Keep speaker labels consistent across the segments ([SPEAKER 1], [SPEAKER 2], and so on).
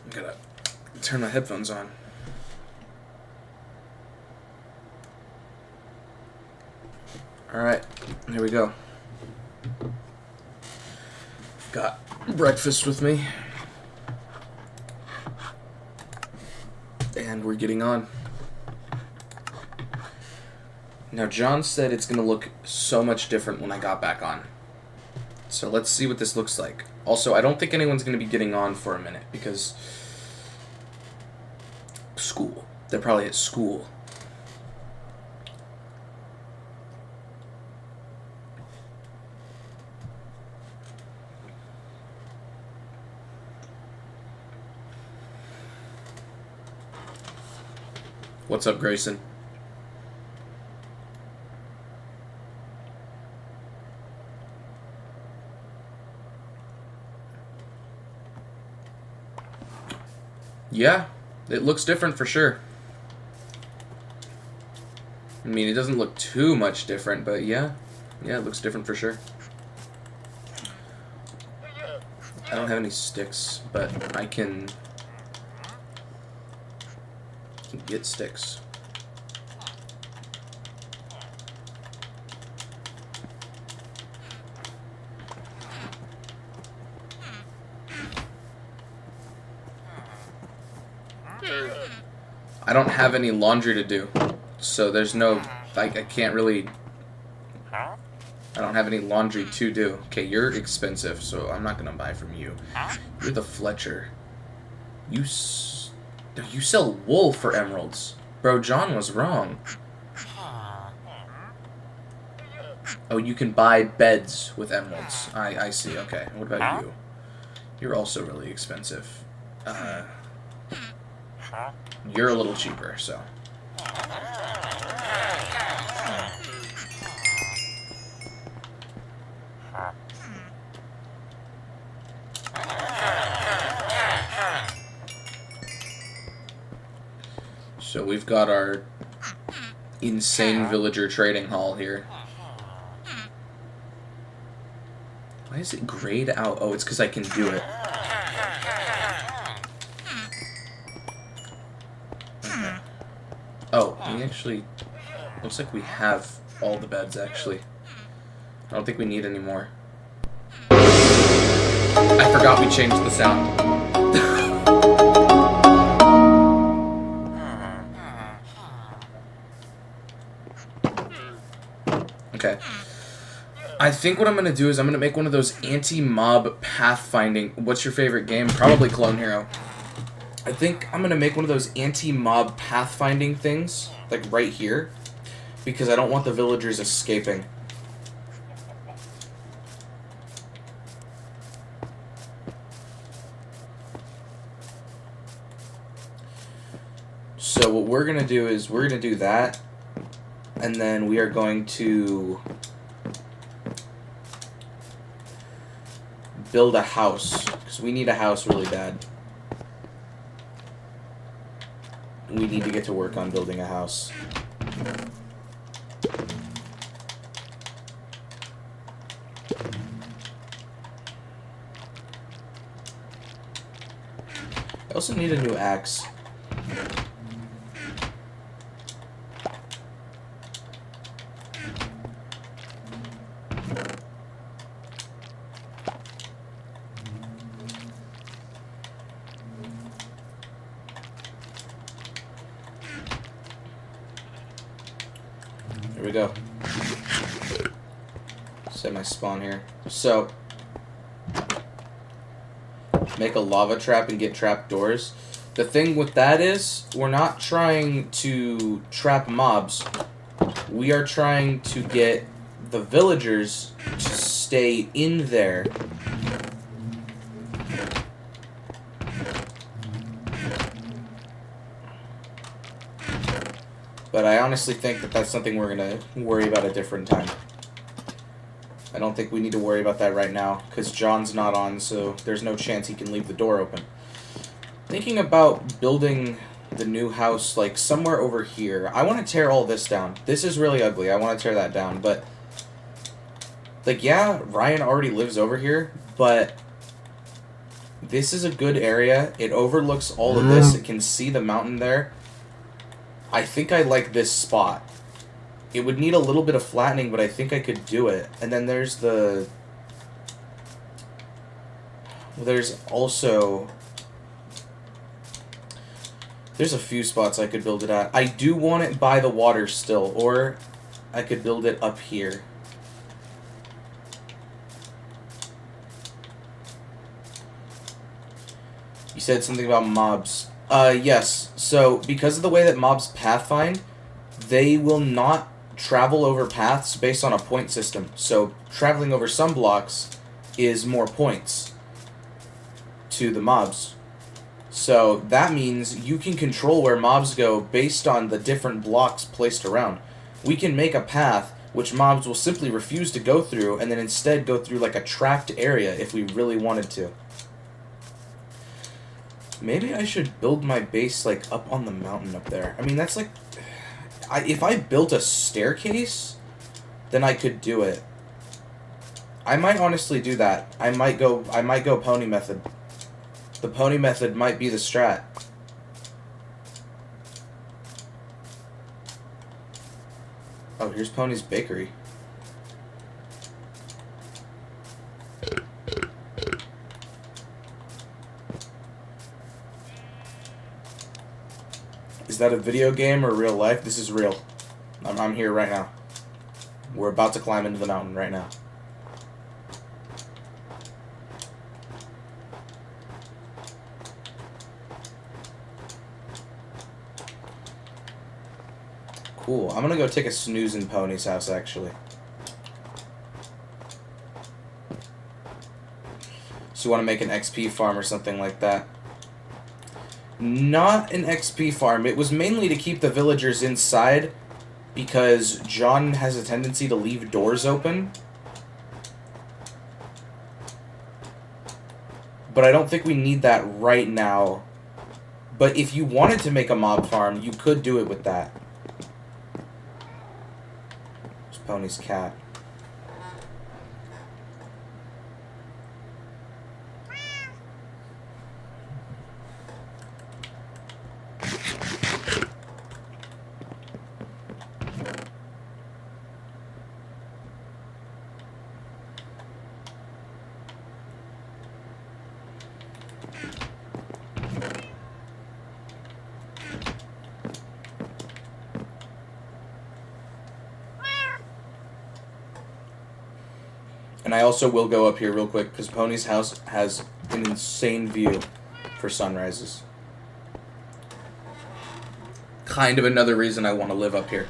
[SPEAKER 1] I gotta turn my headphones on. Alright, here we go. Got breakfast with me. And we're getting on. Now, John said it's going to look so much different when I got back on. So let's see what this looks like. Also, I don't think anyone's going to be getting on for a minute because school. They're probably at school. What's up, Grayson? Yeah, it looks different for sure. I mean, it doesn't look too much different, but yeah. Yeah, it looks different for sure. I don't have any sticks, but I can get sticks. I don't have any laundry to do, so there's no, like, I can't really, I don't have any laundry to do. Okay, you're expensive, so I'm not gonna buy from you. You're the Fletcher. You sell wool for emeralds. Bro, John was wrong. Oh, you can buy beds with emeralds. I see, okay. What about you? You're also really expensive. You're a little cheaper, so. So we've got our insane villager trading hall here. Why is it grayed out? Oh, it's because I can do it. Okay. Oh, we actually... Looks like we have all the beds, actually. I don't think we need any more. I forgot we changed the sound. Okay. I think what I'm going to do is I'm going to make one of those anti-mob pathfinding... What's your favorite game? Probably Clone Hero. I think I'm going to make one of those anti-mob pathfinding things, like right here, because I don't want the villagers escaping. So what we're going to do is we're going to do that, and then we are going to build a house, because we need a house really bad. We need to get to work on building a house. I also need a new axe. Here we go. Set my spawn here. So, make a lava trap and get trap doors. The thing with that is, we're not trying to trap mobs. We are trying to get the villagers to stay in there. But I honestly think that that's something we're going to worry about a different time. I don't think we need to worry about that right now, because John's not on, so there's no chance he can leave the door open. Thinking about building the new house, like, somewhere over here. I want to tear all this down. This is really ugly. I want to tear that down, but... Like, yeah, Ryan already lives over here, but... This is a good area. It overlooks all of this. It can see the mountain there. I think I like this spot. It would need a little bit of flattening, but I think I could do it. And then there's the... There's also... There's a few spots I could build it at. I do want it by the water still, or I could build it up here. You said something about mobs. Yes. So, because of the way that mobs pathfind, they will not travel over paths based on a point system. So, traveling over some blocks is more points to the mobs. So, that means you can control where mobs go based on the different blocks placed around. We can make a path which mobs will simply refuse to go through, and then instead go through like a tracked area if we really wanted to. Maybe I should build my base, like, up on the mountain up there. I mean, that's like... if I built a staircase, then I could do it. I might honestly do that. I might go pony method. The pony method might be the strat. Oh, here's Pony's bakery. Is that a video game or real life? This is real. I'm here right now. We're about to climb into the mountain right now. Cool. I'm gonna go take a snooze in Pony's house, actually. So you want to make an XP farm or something like that? Not an XP farm. It was mainly to keep the villagers inside because John has a tendency to leave doors open. But I don't think we need that right now. But if you wanted to make a mob farm, you could do it with that. There's Pony's cat. And I also will go up here real quick because Pony's house has an insane view for sunrises. Kind of another reason I want to live up here.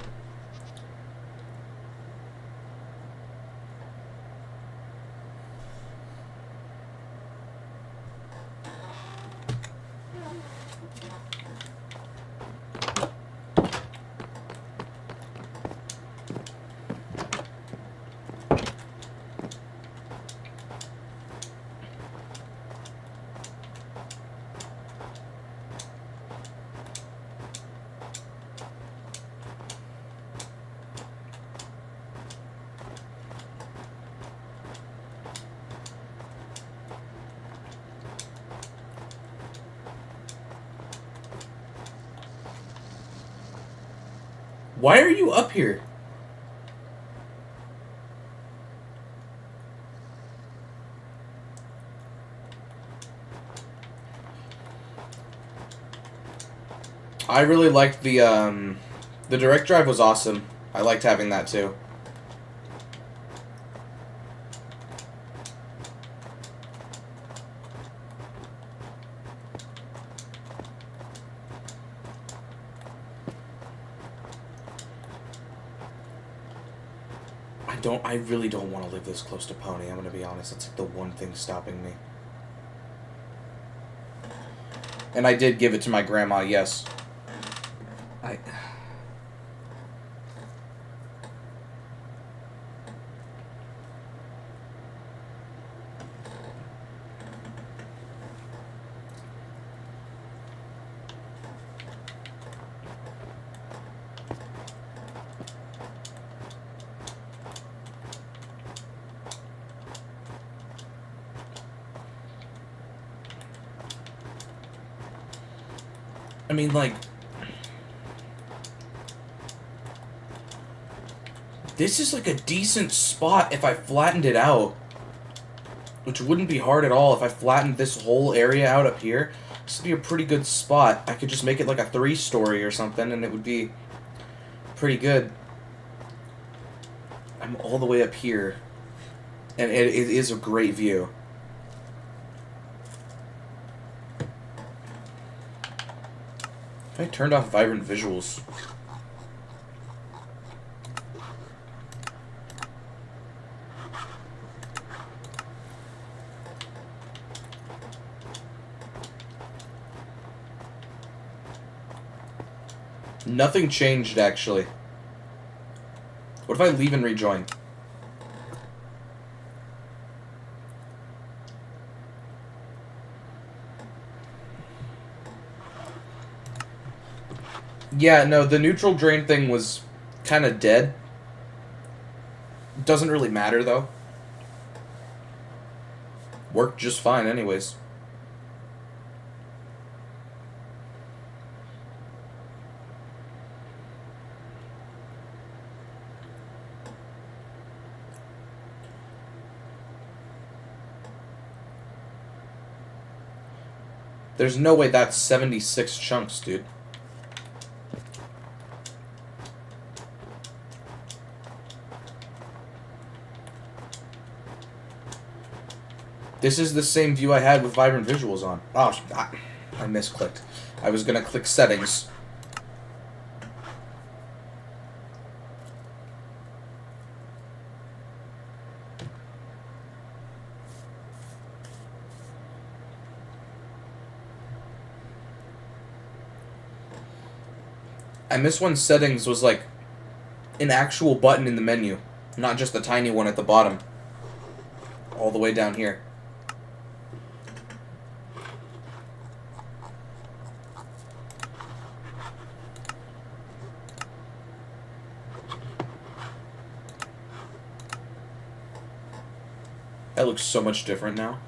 [SPEAKER 1] Why are you up here? I really liked the direct drive was awesome. I liked having that too. I really don't want to live this close to Pony, I'm gonna be honest. That's like the one thing stopping me. And I did give it to my grandma, yes. I mean, like... This is like a decent spot if I flattened it out. Which wouldn't be hard at all if I flattened this whole area out up here. This would be a pretty good spot. I could just make it like a 3-story or something and it would be pretty good. I'm all the way up here. And it is a great view. If I turned off vibrant visuals... Nothing changed, actually. What if I leave and rejoin? Yeah, no, the neutral drain thing was kind of dead. Doesn't really matter, though. Worked just fine anyways. There's no way that's 76 chunks, dude. This is the same view I had with vibrant visuals on. Oh, I misclicked. I was gonna click settings. I missed when settings was like an actual button in the menu, not just the tiny one at the bottom. All the way down here. That looks so much different now.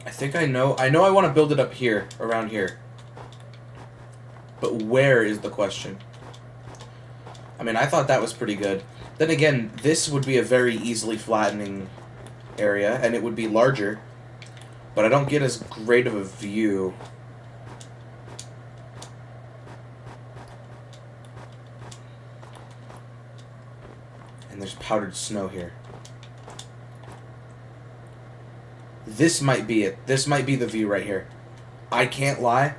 [SPEAKER 1] I think I know I want to build it up here, around here. But where is the question? I mean, I thought that was pretty good. Then again, this would be a very easily flattening area, and it would be larger. But I don't get as great of a view. And there's powdered snow here. This might be it. This might be the view right here. I can't lie.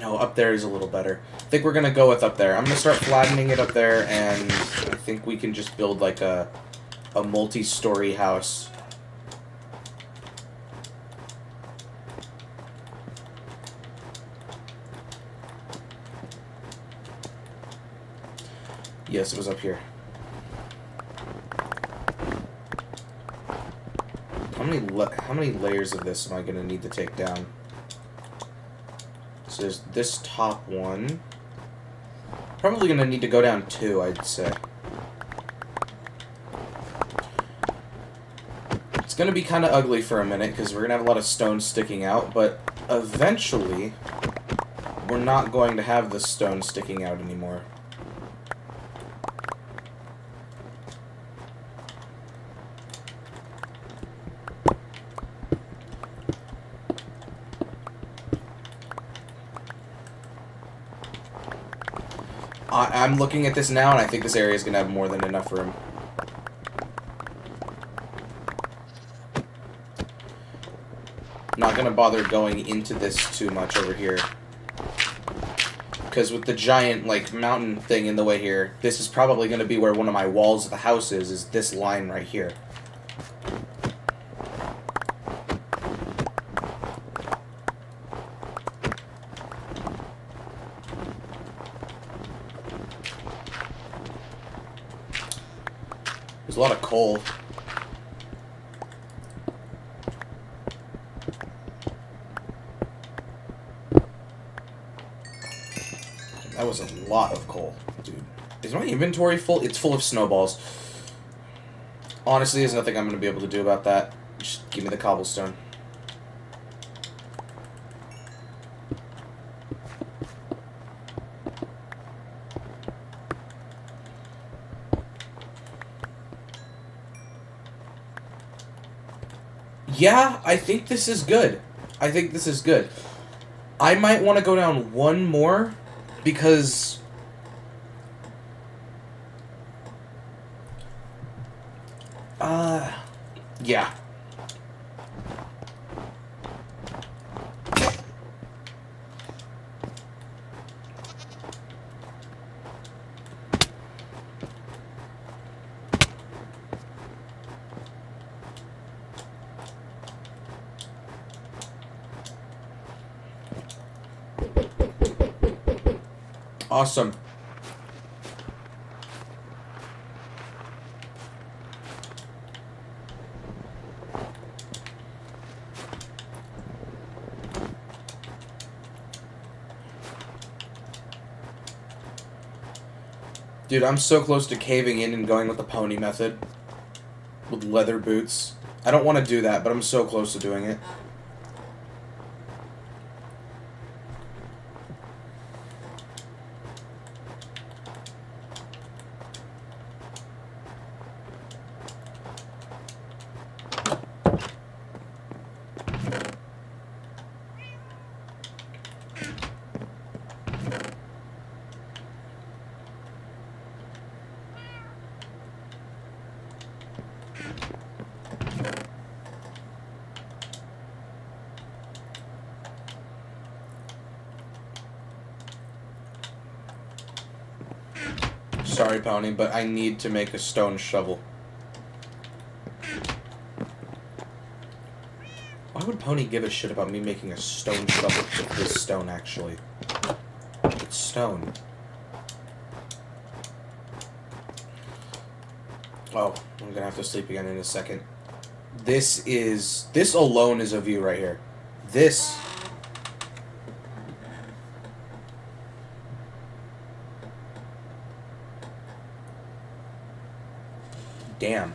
[SPEAKER 1] No, up there is a little better. I think we're going to go with up there. I'm going to start flattening it up there, and I think we can just build like a multi-story house. Yes, it was up here. How many layers of this am I going to need to take down? So there's this top one. Probably going to need to go down 2, I'd say. It's going to be kind of ugly for a minute because we're going to have a lot of stone sticking out, but eventually we're not going to have the stone sticking out anymore. I'm looking at this now, and I think this area is going to have more than enough room. Not going to bother going into this too much over here. Because with the giant, like, mountain thing in the way here, this is probably going to be where one of my walls of the house is this line right here. There's a lot of coal. was a lot of coal, dude. Is my inventory full? It's full of snowballs. Honestly, there's nothing I'm going to be able to do about that. Just give me the cobblestone. Yeah, I think this is good. I think this is good. I might want to go down one more because yeah. Awesome. Dude, I'm so close to caving in and going with the pony method. With leather boots. I don't want to do that, but I'm so close to doing it. Sorry, Pony, but I need to make a stone shovel. Why would Pony give a shit about me making a stone shovel with this stone, actually? It's stone. Oh, I'm gonna have to sleep again in a second. This alone is a view right here. This... Damn.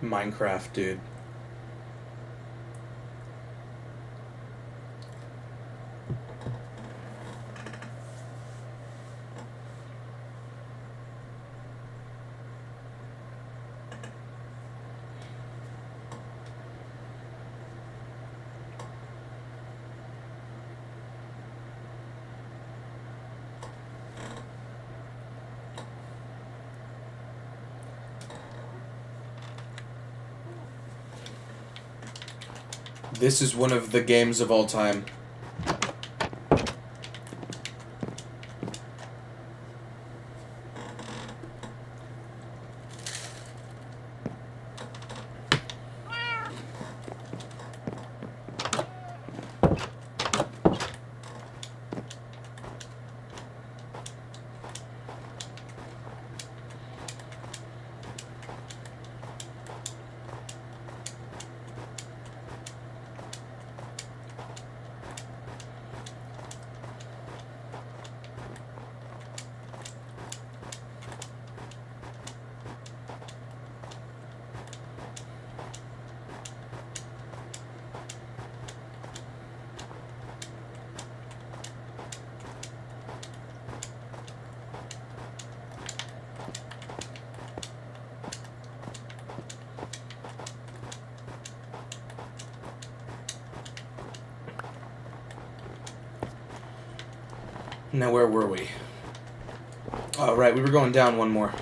[SPEAKER 1] Minecraft, dude. This is one of the games of all time. Now, where were we? Oh, right, we were going down one more.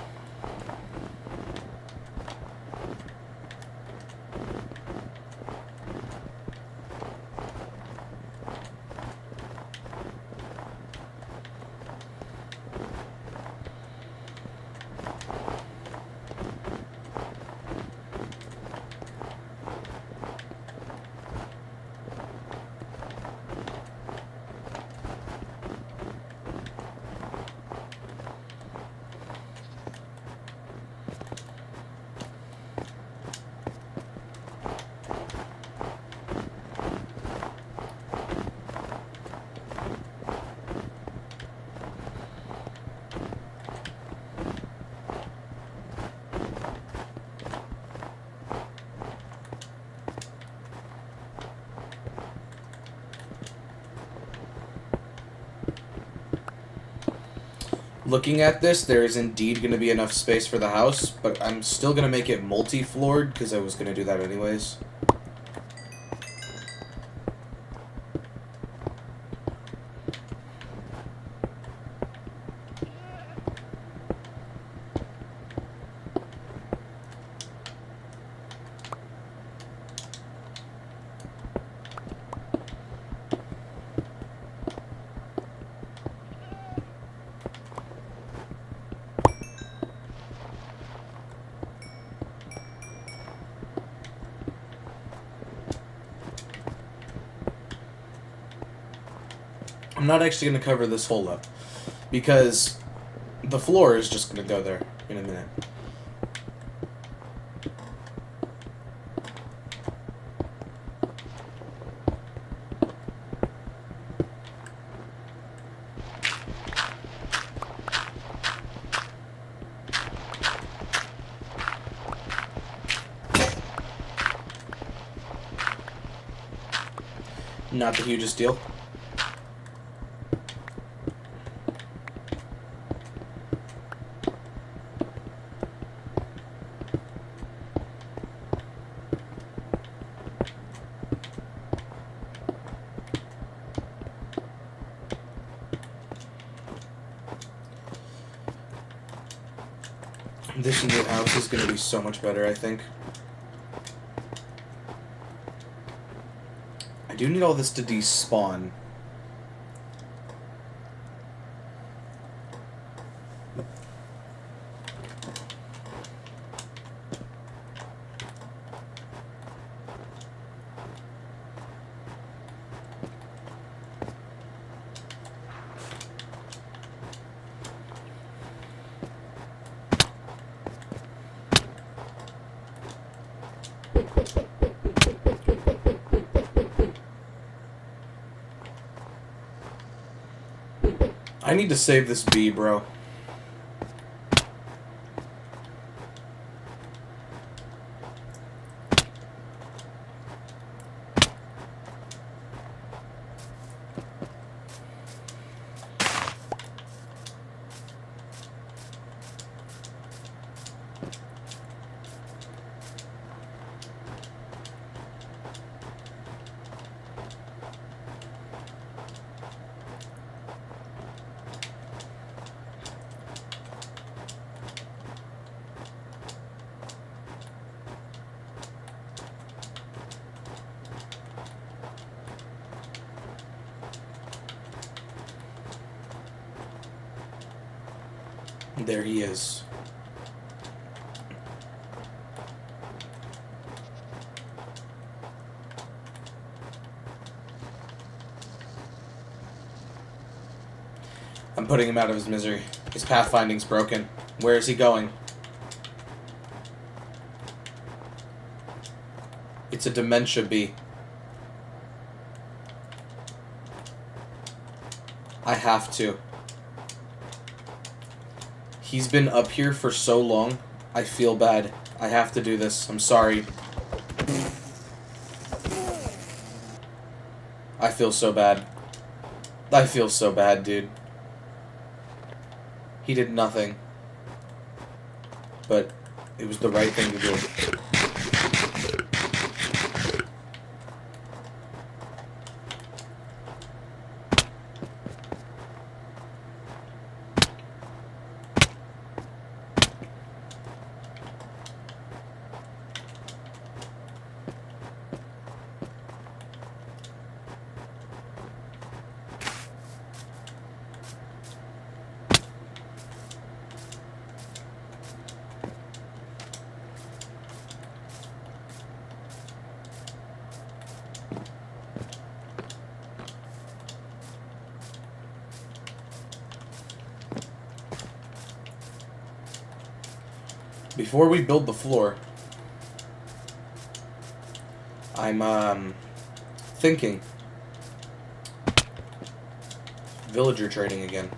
[SPEAKER 1] looking at this, there is indeed going to be enough space for the house, but I'm still going to make it multi-floored because I was going to do that anyways. I'm not actually going to cover this hole up because the floor is just going to go there in a minute. Not the hugest deal. This new house is going to be so much better, I think. I do need all this to despawn. I need to save this bee, bro. There he is. I'm putting him out of his misery. His pathfinding's broken. Where is he going? It's a dementia bee. I have to. He's been up here for so long. I feel bad. I have to do this. I'm sorry. I feel so bad. I feel so bad, dude. He did nothing. But it was the right thing to do. Before we build the floor, I'm thinking villager trading again.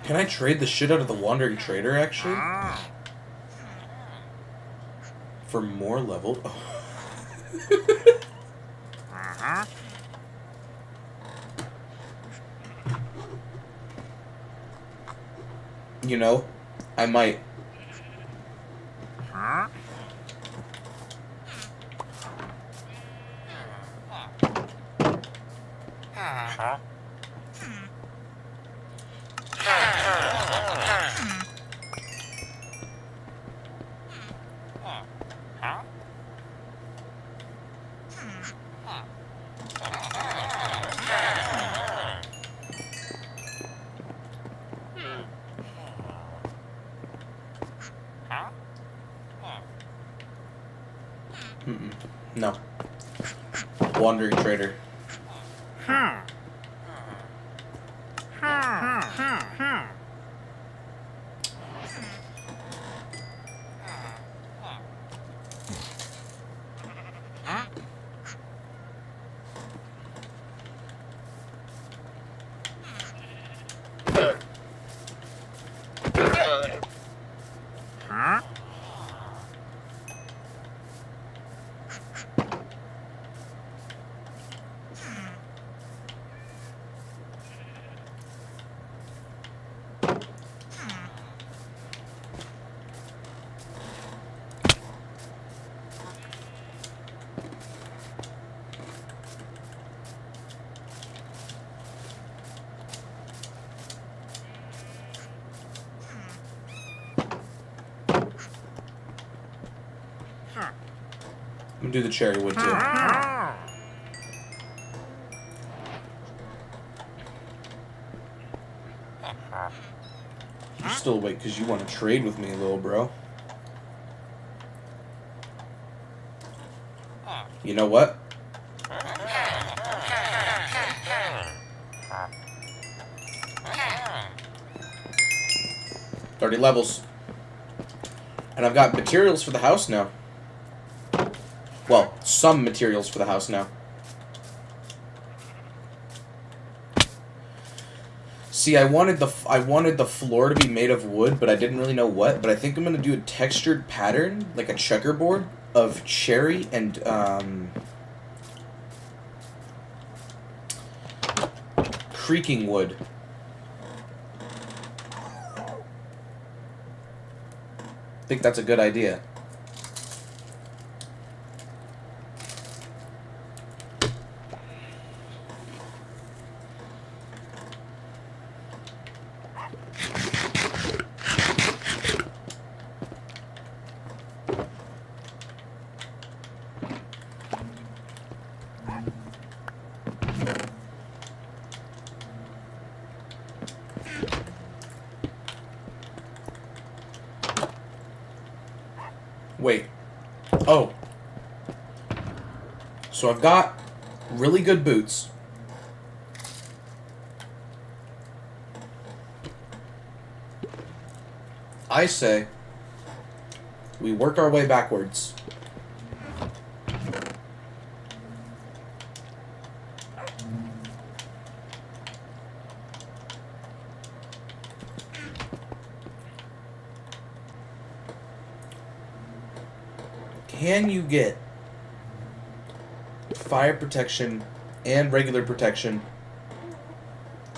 [SPEAKER 1] Can I trade the shit out of the Wandering Trader, actually? For more level? You know, I might. No. Wandering Trader. I'm gonna do the cherry wood too. You're still awake because you want to trade with me, little bro. You know what? 30 levels. And I've got materials for the house now. Well, some materials for the house now. See, I wanted the floor to be made of wood, but I didn't really know what. But I think I'm gonna do a textured pattern, like a checkerboard of cherry and creaking wood. I think that's a good idea. Wait. Oh. So I've got really good boots. I say we work our way backwards. Can you get fire protection and regular protection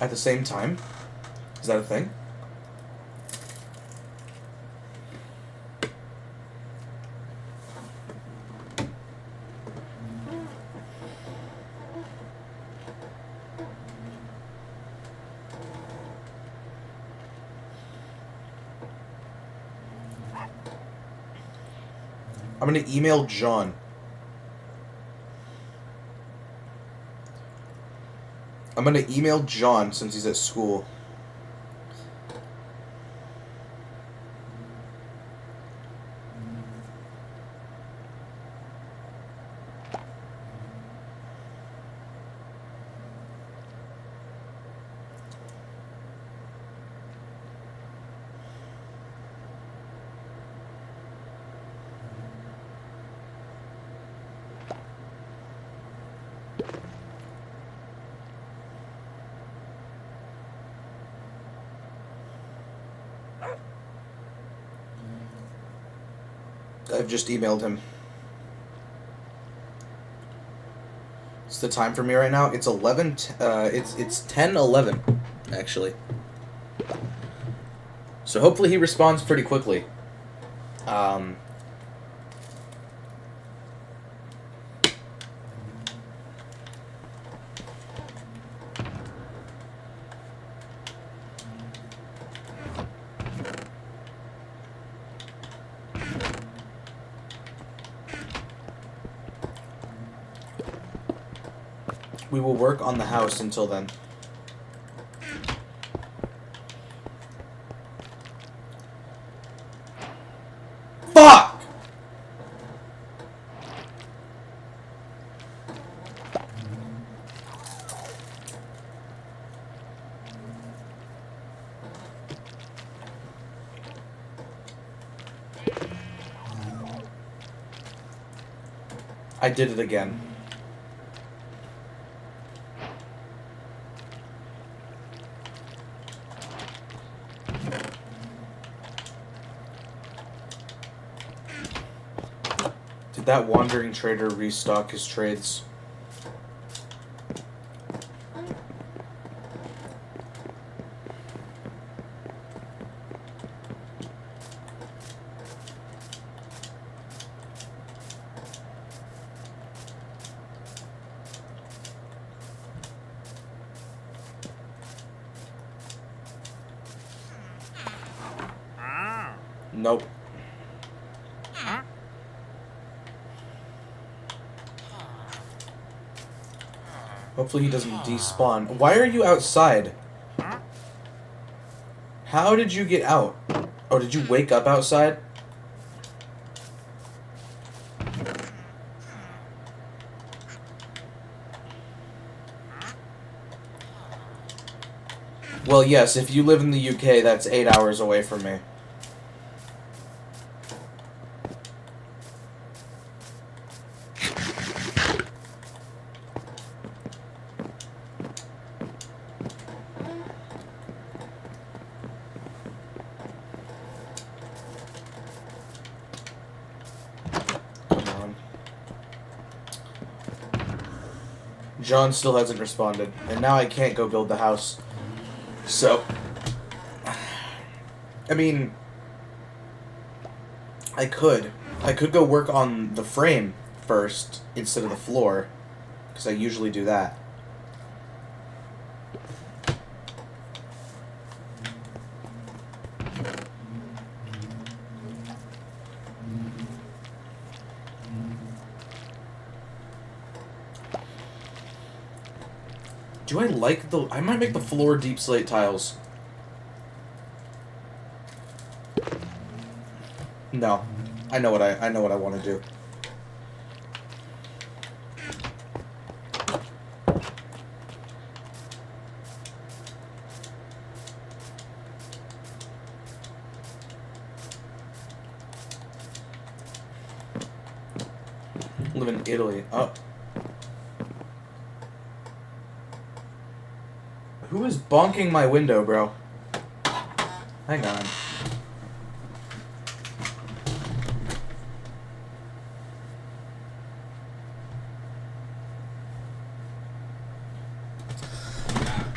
[SPEAKER 1] at the same time? Is that a thing? I'm going to email John. I'm going to email John since he's at school. I've just emailed him. It's the time for me right now. It's 11. It's 10:11, actually. So hopefully he responds pretty quickly. We will work on the house until then. Fuck! I did it again. Did that wandering trader restock his trades? Nope. Hopefully he doesn't despawn. Why are you outside? How did you get out? Oh, did you wake up outside? Well, yes, if you live in the UK, that's 8 hours away from me. John still hasn't responded, and now I can't go build the house. So, I mean, I could go work on the frame first instead of the floor, because I usually do that. Do I like the... I might make the floor deep slate tiles. No. I know what I want to do. Live in Italy. Oh. Who is bonking my window, bro? Hang on.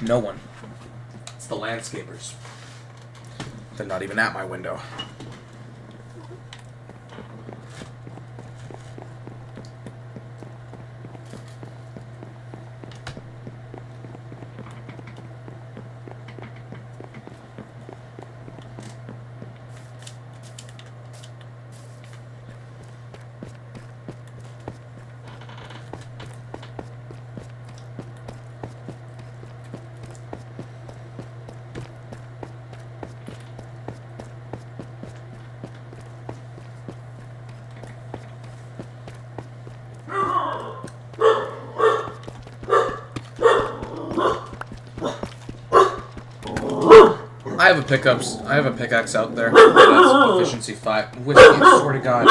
[SPEAKER 1] No one. It's the landscapers. They're not even at my window. I have a pickaxe out there. That's efficiency 5. Whiskey, I swear to God.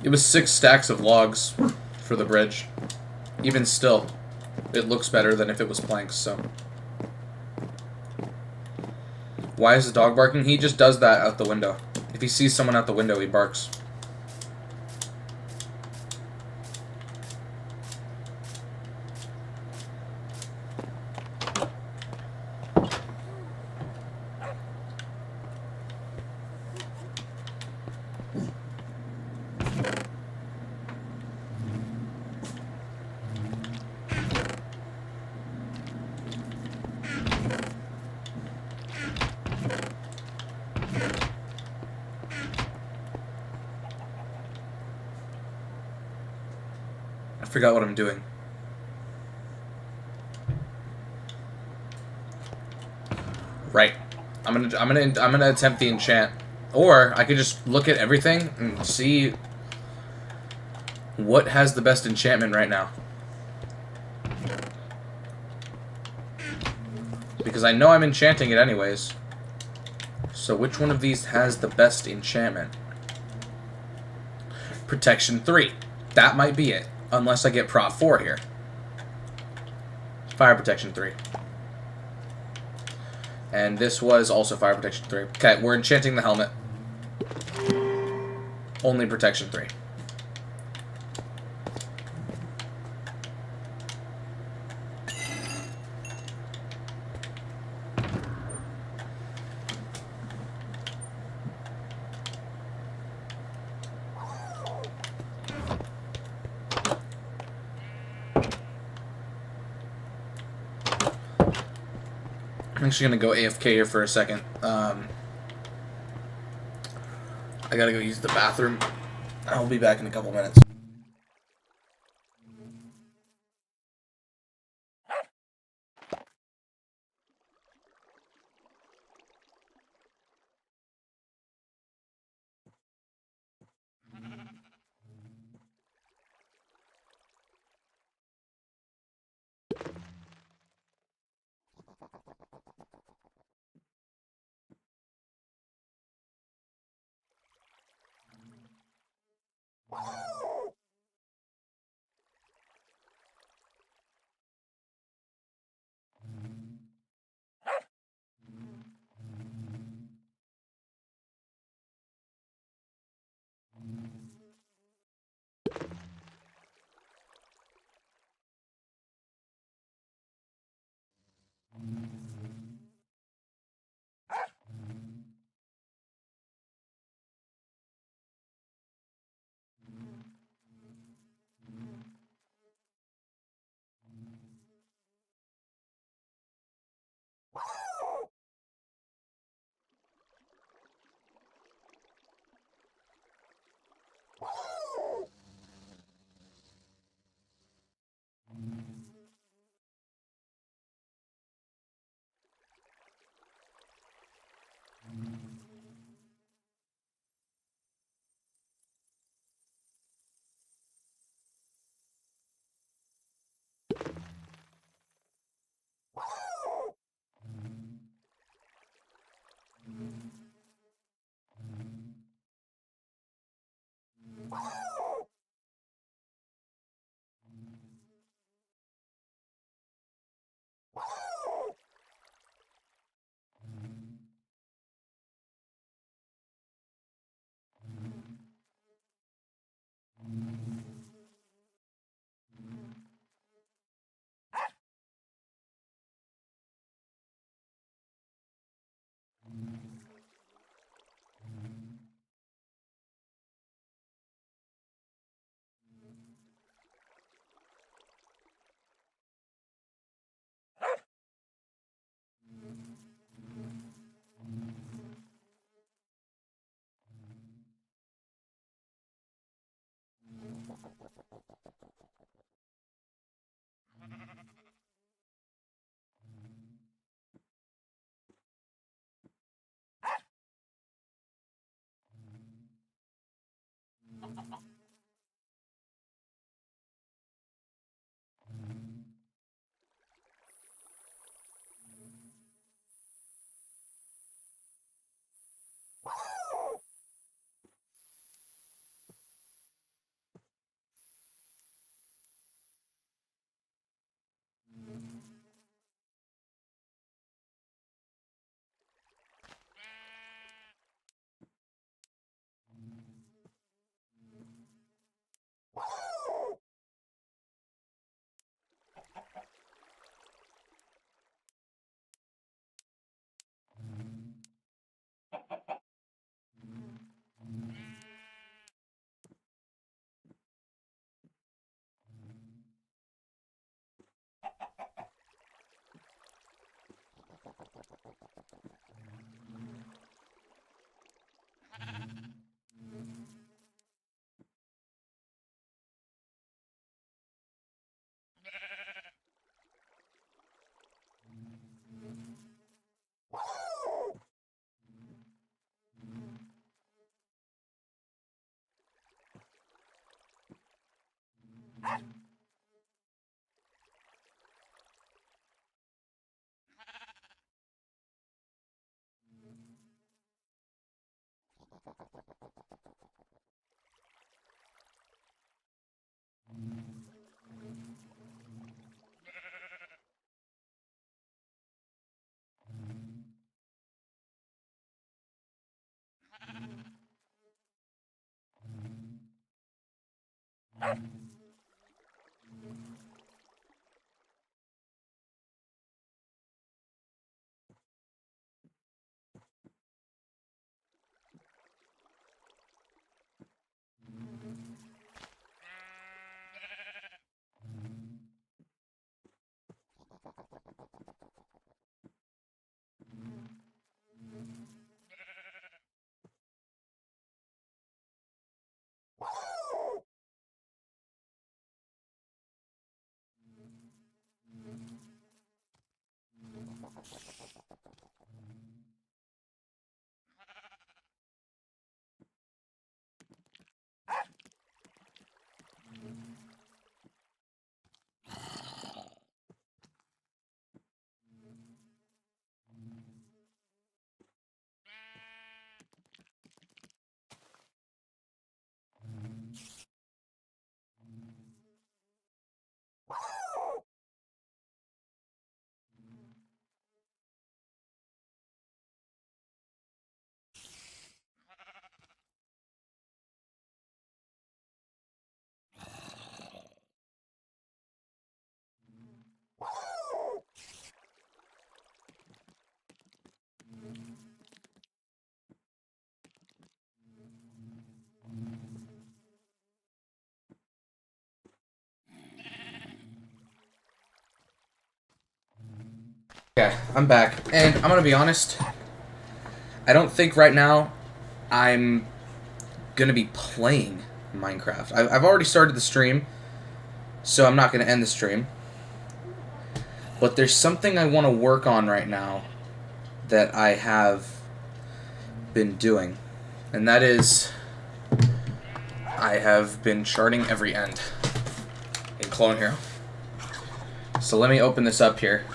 [SPEAKER 1] It was 6 stacks of logs for the bridge. Even still, it looks better than if it was planks, so. Why is the dog barking? He just does that out the window. If he sees someone out the window, he barks. I forgot what I'm doing. Right. I'm gonna attempt the enchant. Or I could just look at everything and see what has the best enchantment right now. Because I know I'm enchanting it anyways. So which one of these has the best enchantment? Protection 3. That might be it. Unless I get Prot 4 here. Fire Protection 3. And this was also Fire Protection 3. Okay, we're enchanting the helmet. Only Protection 3. I'm actually going to go AFK here for a second. I gotta go use the bathroom. I'll be back in a couple minutes. Okay, I'm back, and I'm gonna be honest. I don't think right now I'm gonna be playing Minecraft. I've already started the stream, so I'm not gonna end the stream. But there's something I want to work on right now that I have been doing, and that is I have been charting every end in Clone Hero. So let me open this up here.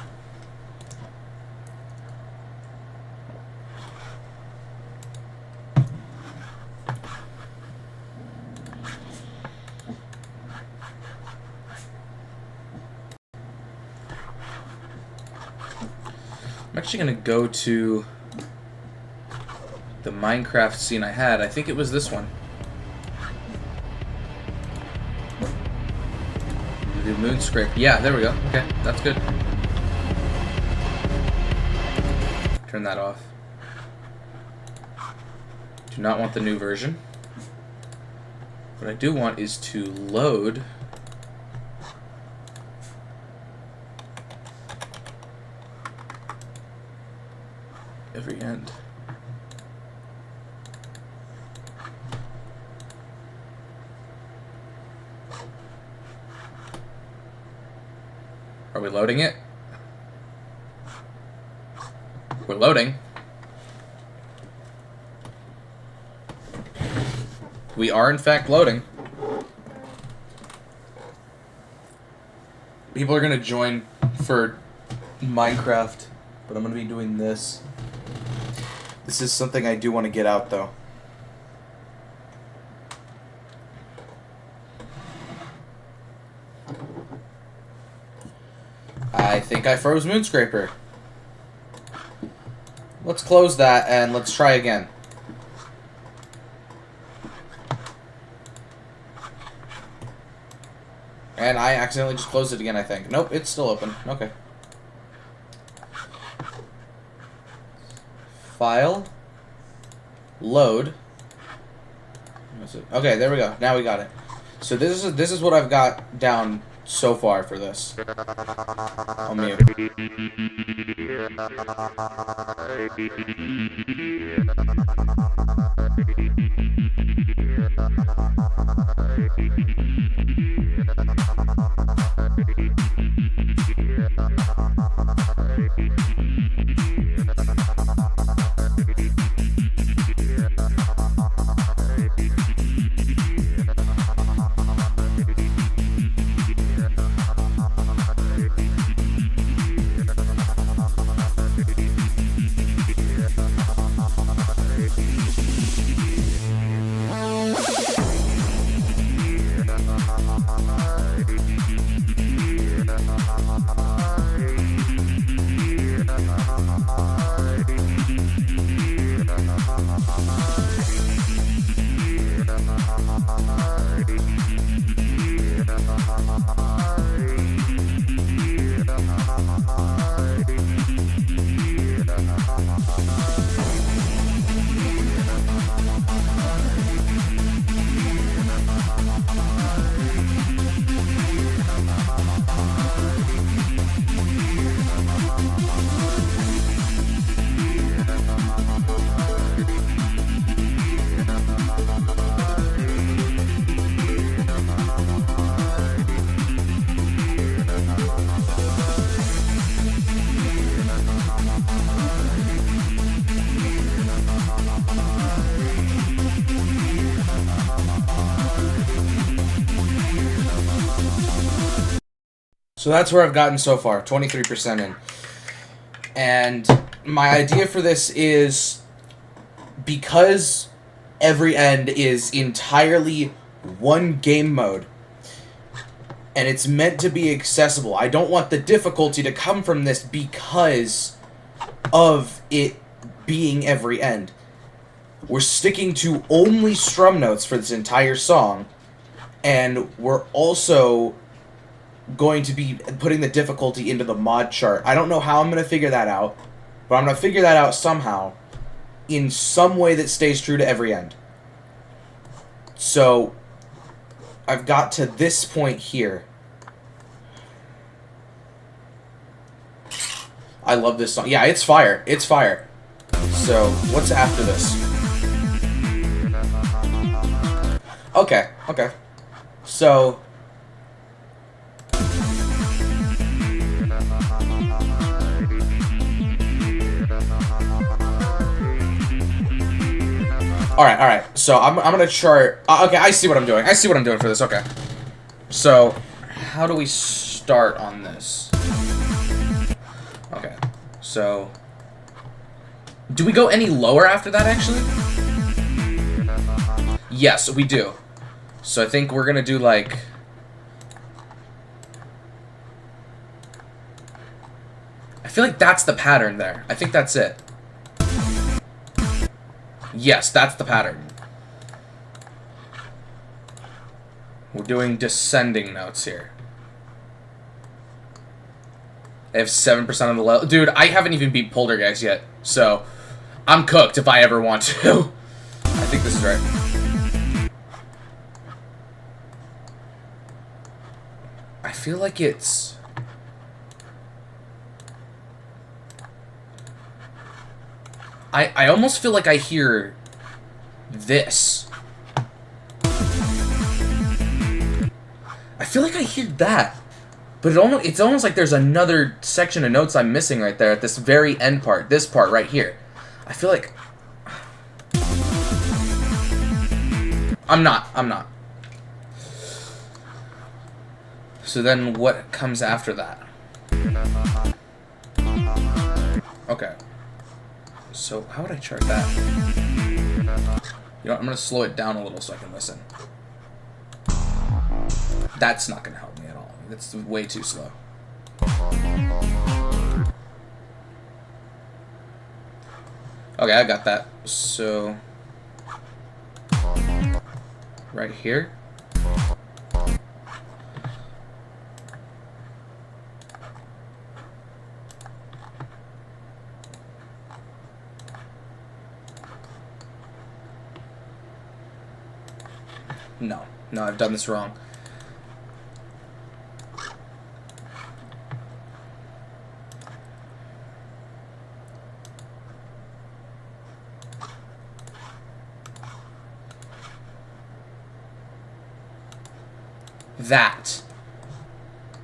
[SPEAKER 1] I'm actually going to go to the Minecraft scene I had. I think it was this one. The Moonscrape. Yeah, there we go. Okay, that's good. Turn that off. Do not want the new version. What I do want is to load every end. Are we loading it? We're loading. We are in fact loading. People are gonna join for Minecraft, but I'm gonna be doing this. This is something I do want to get out, though. I think I froze Moonscraper. Let's close that and let's try again. And I accidentally just closed it again, I think. Nope, it's still open. Okay. File. Load. Okay, there we go. Now we got it. So this is what I've got down so far for this. I'll mute. So that's where I've gotten so far, 23% in. And my idea for this is, because every end is entirely one game mode, and it's meant to be accessible, I don't want the difficulty to come from this because of it being every end. We're sticking to only strum notes for this entire song, and we're also going to be putting the difficulty into the mod chart. I don't know how I'm going to figure that out, but I'm going to figure that out somehow, in some way that stays true to every end. So, I've got to this point here. I love this song. Yeah, it's fire. It's fire. So, what's after this? Okay, okay. So, Alright. So, I'm gonna chart... okay, I see what I'm doing. I see what I'm doing for this. Okay. So, how do we start on this? Okay. So... do we go any lower after that, actually? Yes, we do. So, I think we're gonna do, like... I feel like that's the pattern there. I think that's it. Yes, that's the pattern. We're doing descending notes here. I have 7% of the level. Dude, I haven't even beat Poltergeist yet, so I'm cooked if I ever want to. I think this is right. I feel like it's... I almost feel like I hear this. I feel like I hear that. But it's almost like there's another section of notes I'm missing right there at this very end part. This part right here. I feel like... I'm not. So then what comes after that? Okay. So, how would I chart that? You know, I'm going to slow it down a little so I can listen. That's not going to help me at all. That's way too slow. Okay, I got that. So, right here. No, I've done this wrong. That.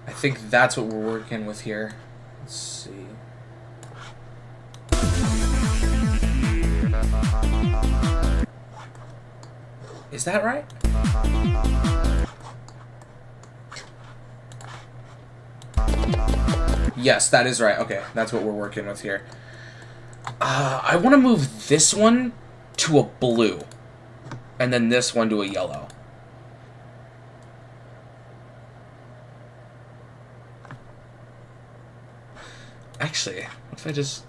[SPEAKER 1] I think that's what we're working with here. Let's see. Is that right? Yes, that is right. Okay, that's what we're working with here. I want to move this one to a blue. And then this one to a yellow.
[SPEAKER 2] Actually, what if I just...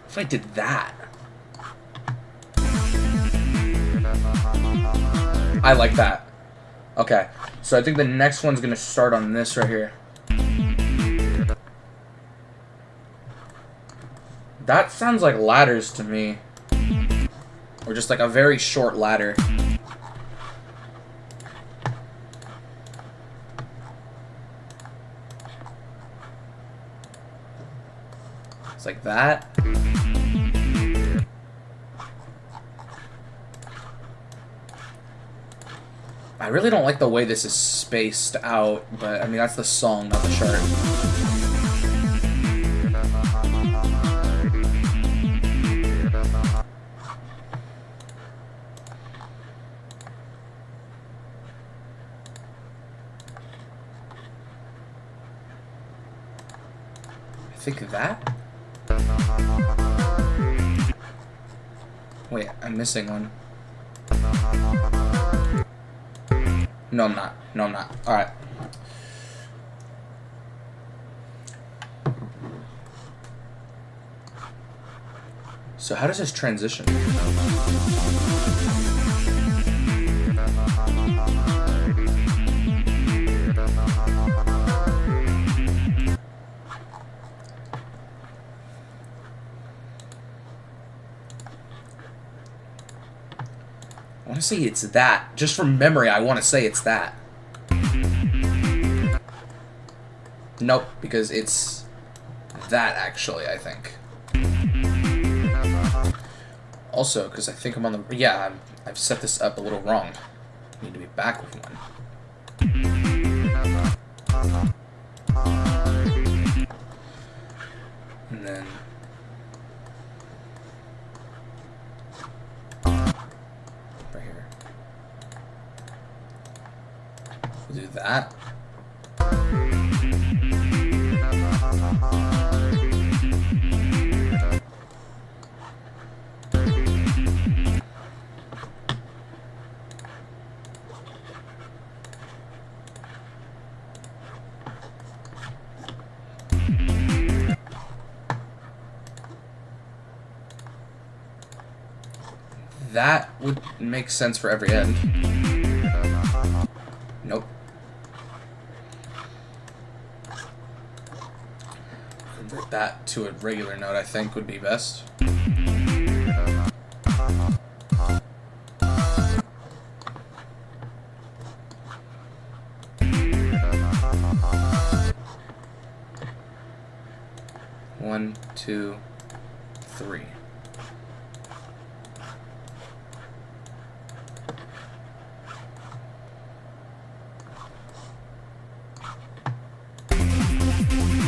[SPEAKER 2] If I did that? I like that. Okay, so I think the next one's gonna start on this right here. That sounds like ladders to me. Or just like a very short ladder. It's like that. I really don't like the way this is spaced out, but I mean, that's the song, not the chart. I think that? Wait, I'm missing one. No, I'm not. No, I'm not. Alright. So how does this transition? I want to say it's that. Just from memory, I want to say it's that. Nope, because it's that, actually, I think. Also, because I think I'm on the... Yeah, I've set this up a little wrong. I need to be back with one. And then... right here. We'll do that. That would make sense for every end. Nope. Convert that to a regular note, I think, would be best. One, two, three.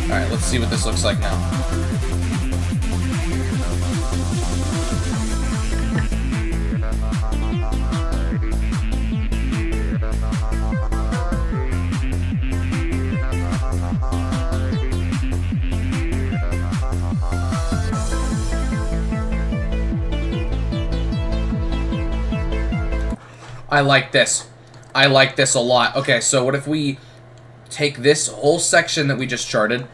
[SPEAKER 2] Alright, let's see what this looks like now. I like this. I like this a lot. Okay, so what if we take this whole section that we just charted,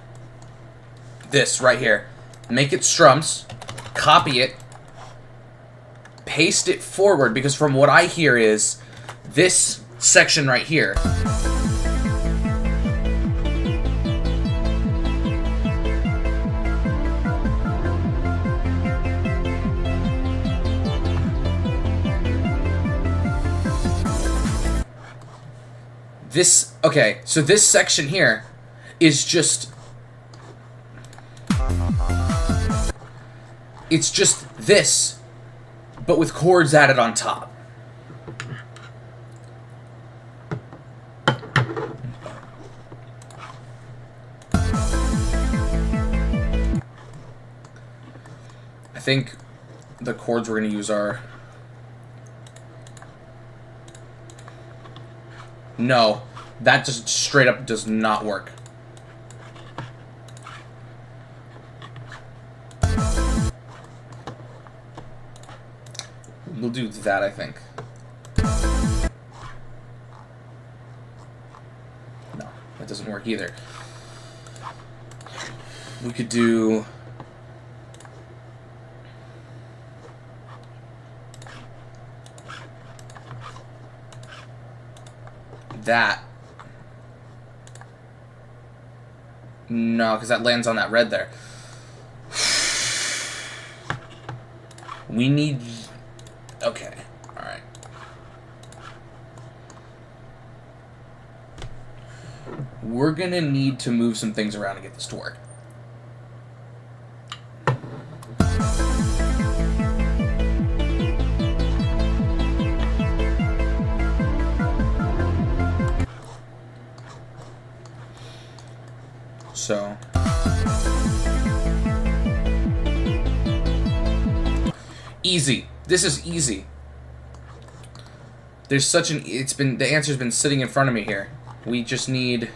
[SPEAKER 2] this right here, make it strums, copy it, paste it forward, because from what I hear is this section right here. This, okay, so this section here is just, it's just this, but with chords added on top. I think the chords we're going to use are... No, that just straight up does not work. We'll do that, I think. that doesn't work either. We could do... that. No, because that lands on that red there. We need... Okay. Alright. We're gonna need to move some things around to get this to work. So... easy. This is easy. There's such an... It's been... The answer's been sitting in front of me here. We just need...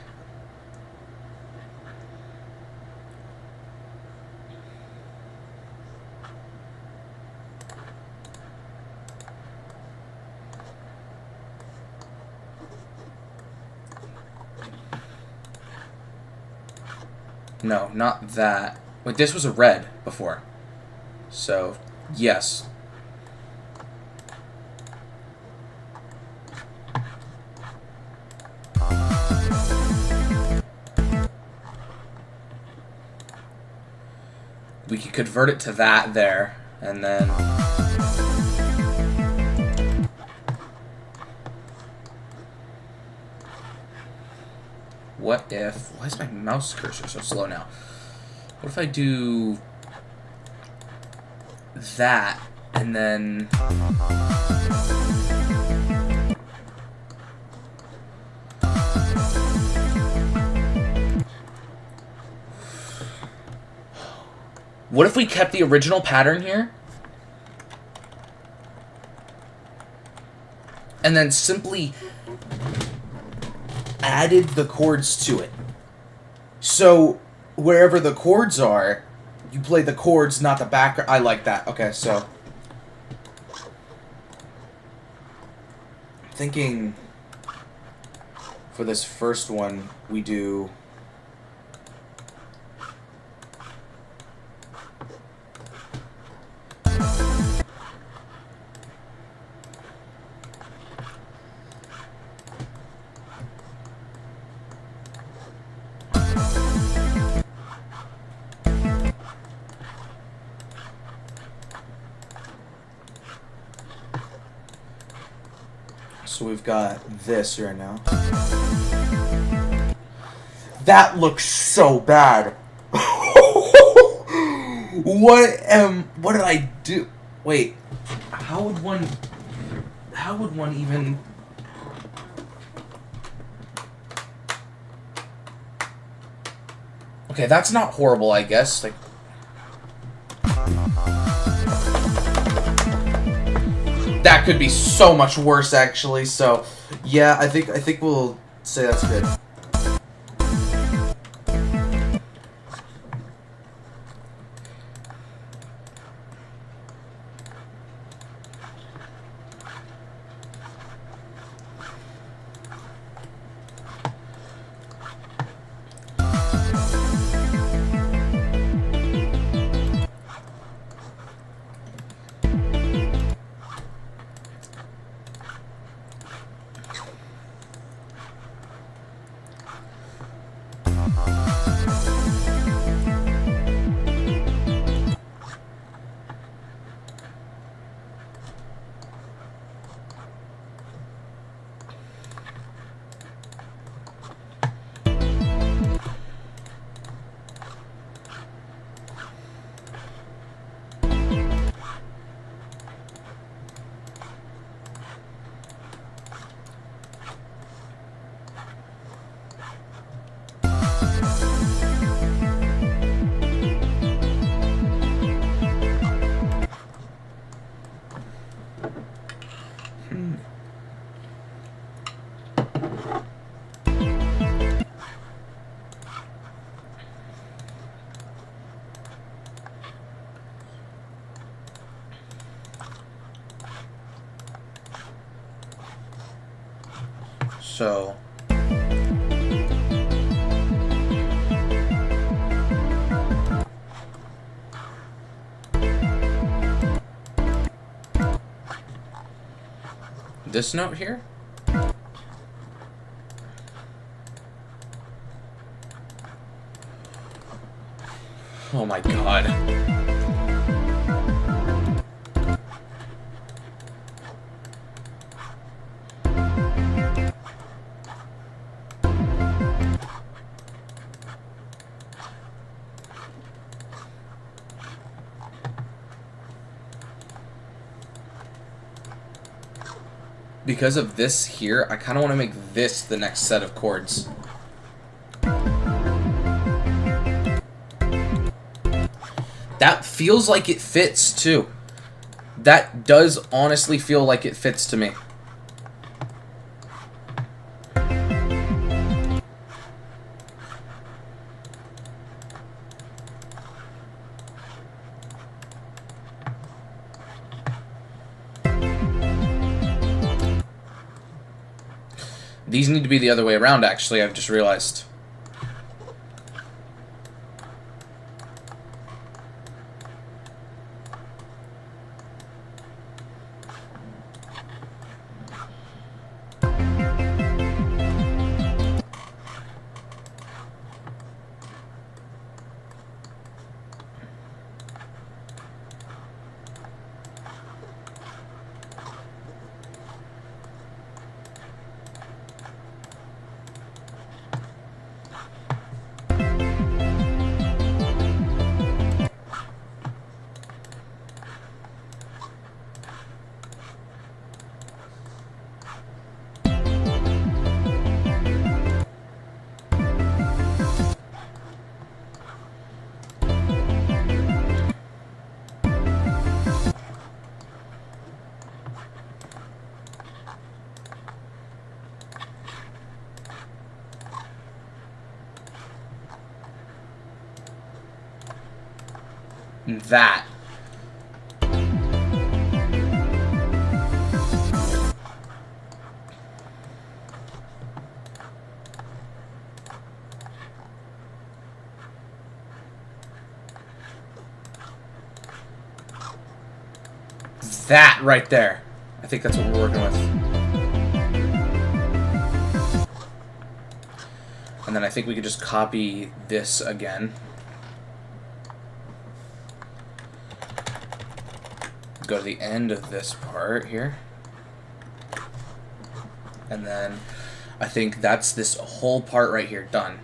[SPEAKER 2] No, not that. Wait, this was a red before. So, yes. We could convert it to that there, and then... What if... Why is my mouse cursor so slow now? What if I do... that, and then... What if we kept the original pattern here? And then simply added the chords to it. So, wherever the chords are, you play the chords, not the background. I like that. Okay, so... thinking for this first one, we do... So we've got this right now. That looks so bad. What did I do? Wait, how would one even... Okay, that's not horrible, I guess. Like, that could be so much worse, actually. So, yeah, I think we'll say that's good. So this note here. Oh my god. Because of this here, I kind of want to make this the next set of chords. That feels like it fits, too. That does honestly feel like it fits to me. These need to be the other way around, actually, I've just realized. That. That right there. I think that's what we're working with. And then I think we could just copy this again. Go to the end of this part here. And then I think that's this whole part right here done.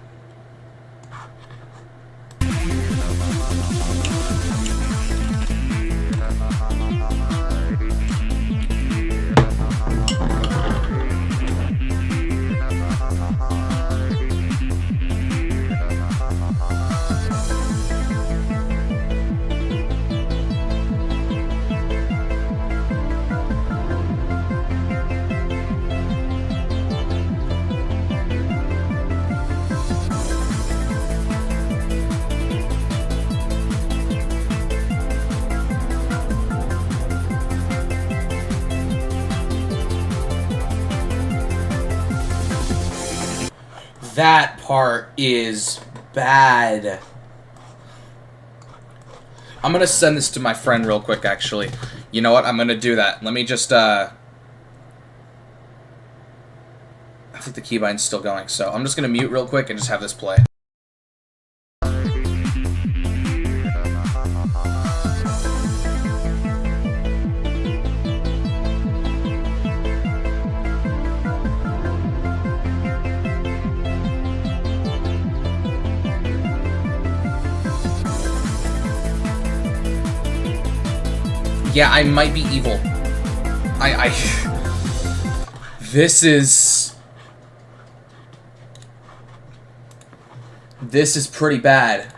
[SPEAKER 2] That part is bad. I'm gonna send this to my friend real quick, actually. You know what? I'm gonna do that. Let me just, I think the keybind's still going, so I'm just gonna mute real quick and just have this play. Yeah, I might be evil. This is pretty bad.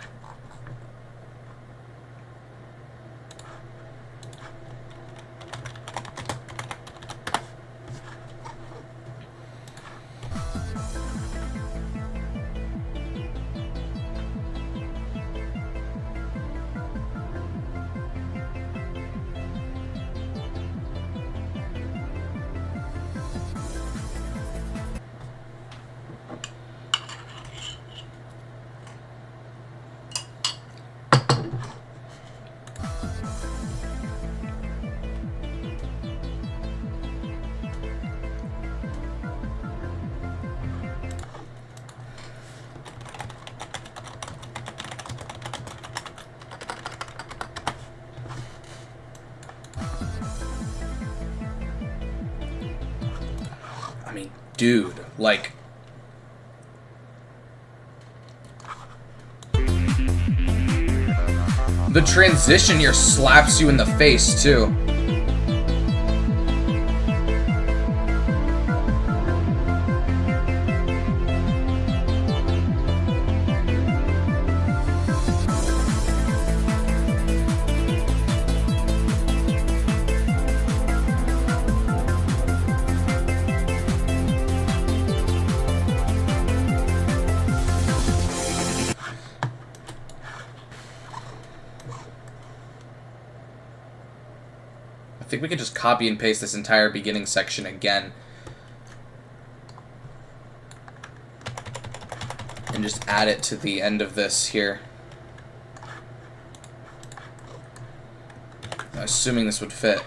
[SPEAKER 2] mean, dude, like... The transition here slaps you in the face, too. I think we could just copy and paste this entire beginning section again. And just add it to the end of this here. Assuming this would fit.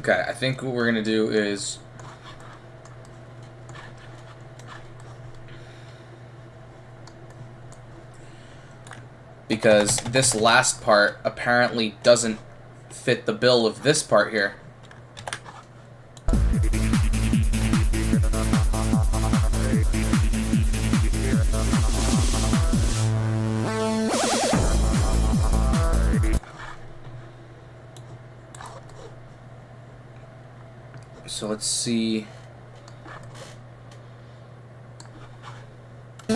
[SPEAKER 2] Okay, I think what we're gonna do is because this last part apparently doesn't fit the bill of this part here. So let's see. I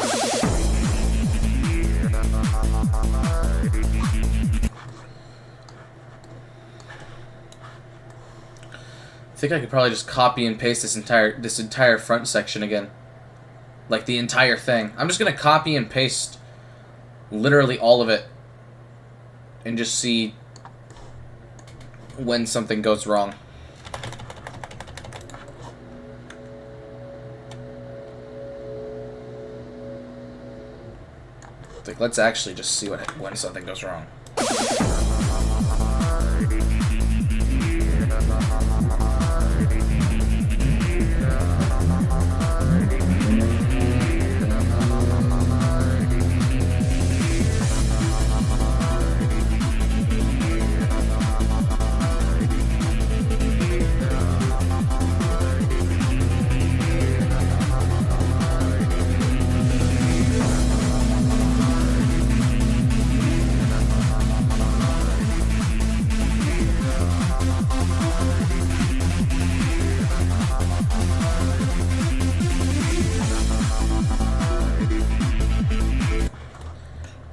[SPEAKER 2] think I could probably just copy and paste this entire front section again. Like the entire thing. I'm just gonna copy and paste literally all of it and just see when something goes wrong. Like, let's actually just see when something goes wrong.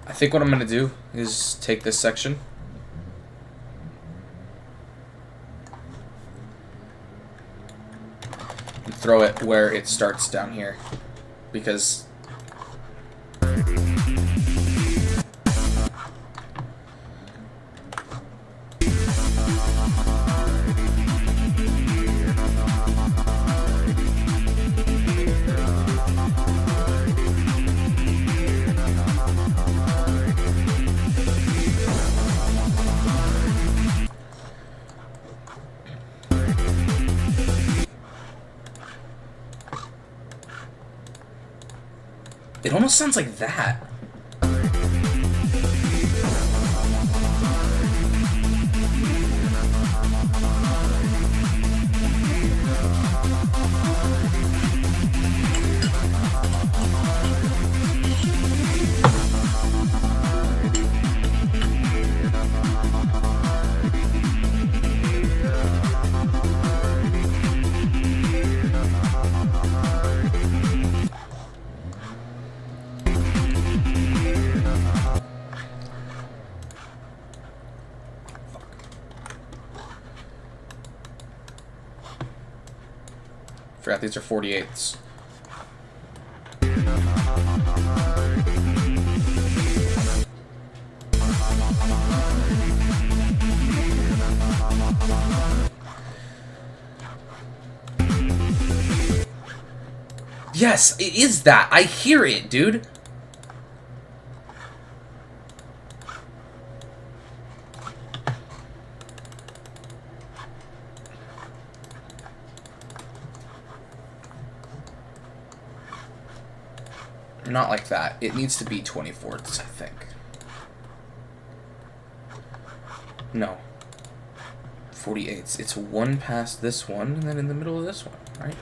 [SPEAKER 2] I think what I'm going to do is take this section and throw it where it starts down here, because it almost sounds like that. Forgot these are 48ths. Yes, it is that. I hear it, dude. Not like that. It needs to be 24ths, I think. No. 48ths. It's one past this one, and then in the middle of this one, right?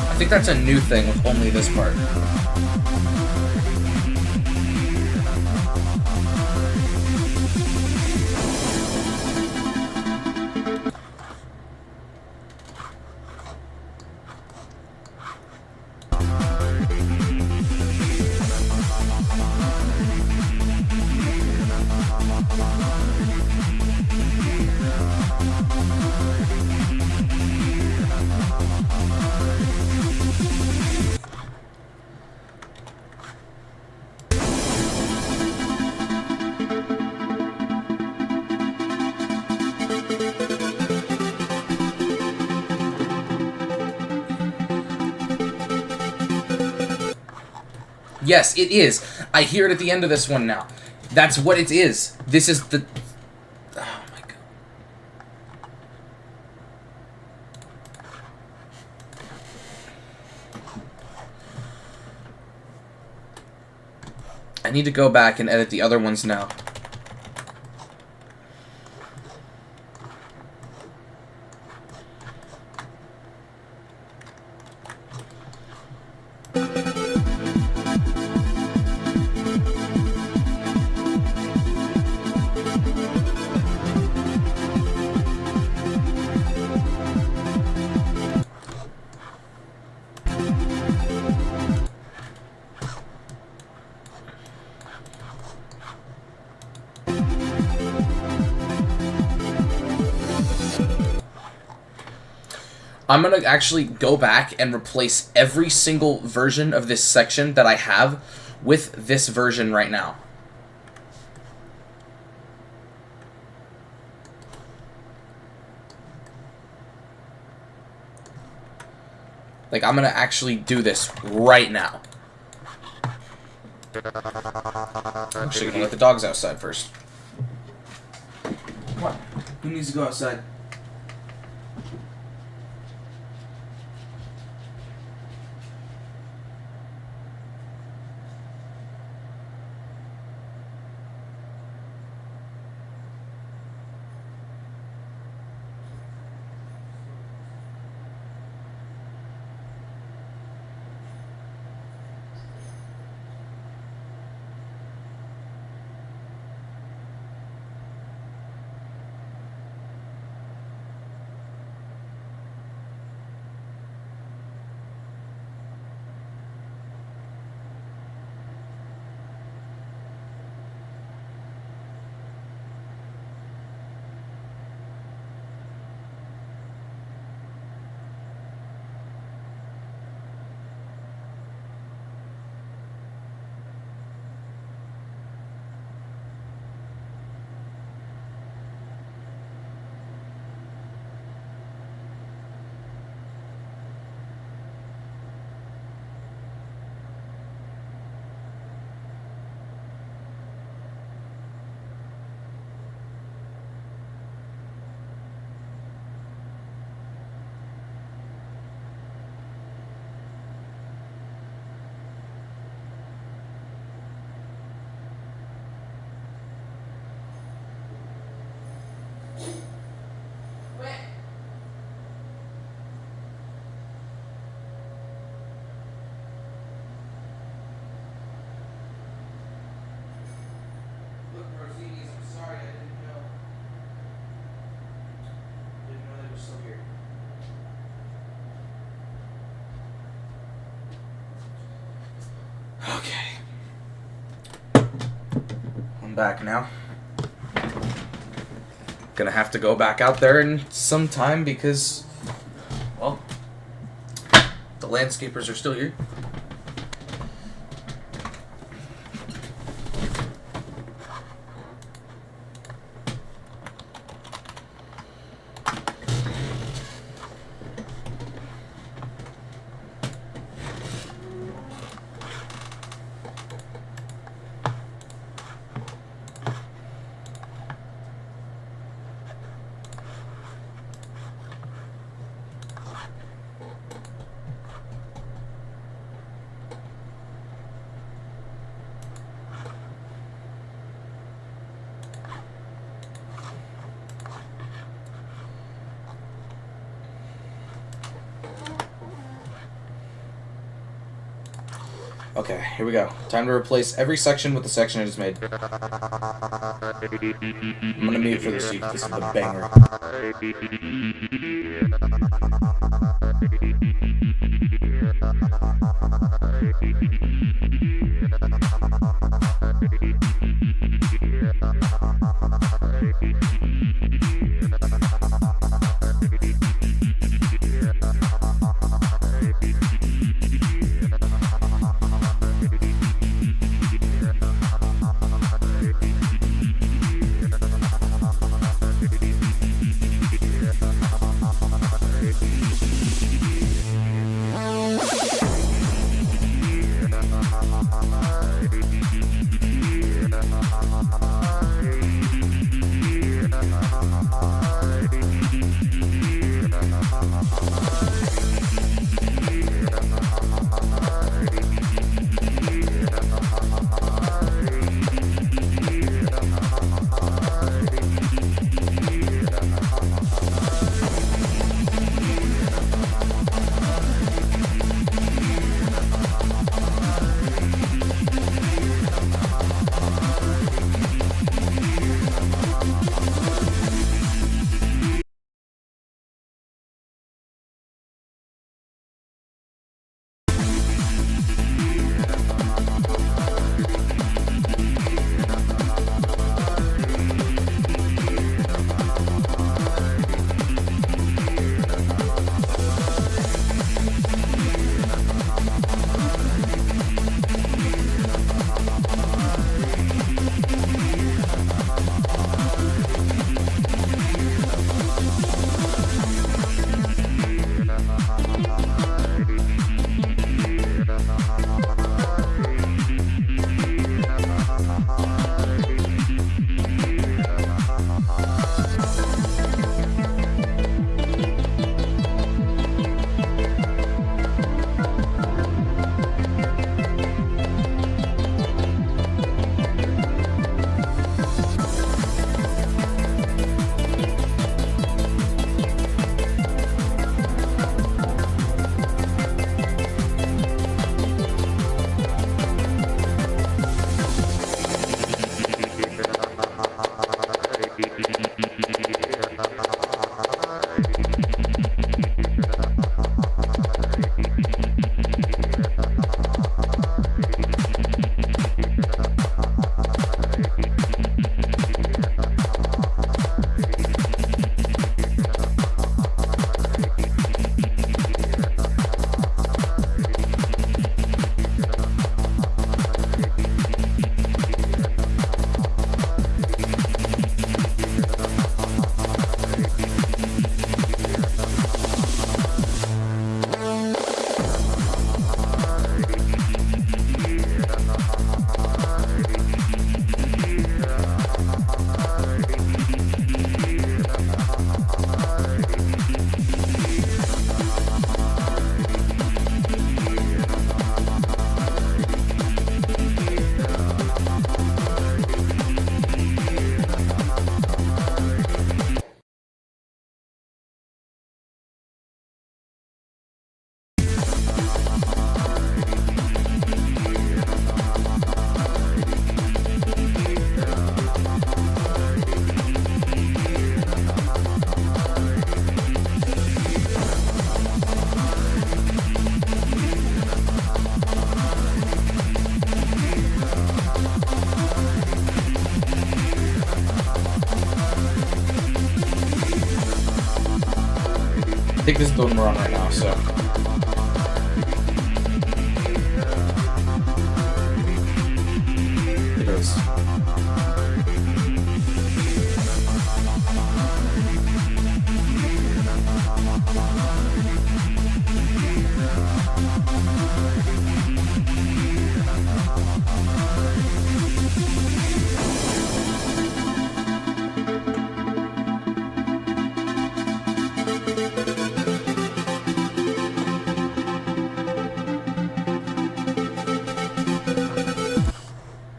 [SPEAKER 2] I think that's a new thing with only this part. Yes, it is. I hear it at the end of this one now. That's what it is. This is the... Oh my god. I need to go back and edit the other ones now. I'm going to actually go back and replace every single version of this section that I have with this version right now. Like, I'm going to actually do this right now. I'm actually going to let the dogs outside first. What? Who needs to go outside? Okay. I'm back now. Gonna have to go back out there in some time because, well, the landscapers are still here.
[SPEAKER 1] Okay, here we go. Time to replace every section with the section I just made. I'm gonna mute for this, this is the banger. think this is the one we're on right now, so. It is.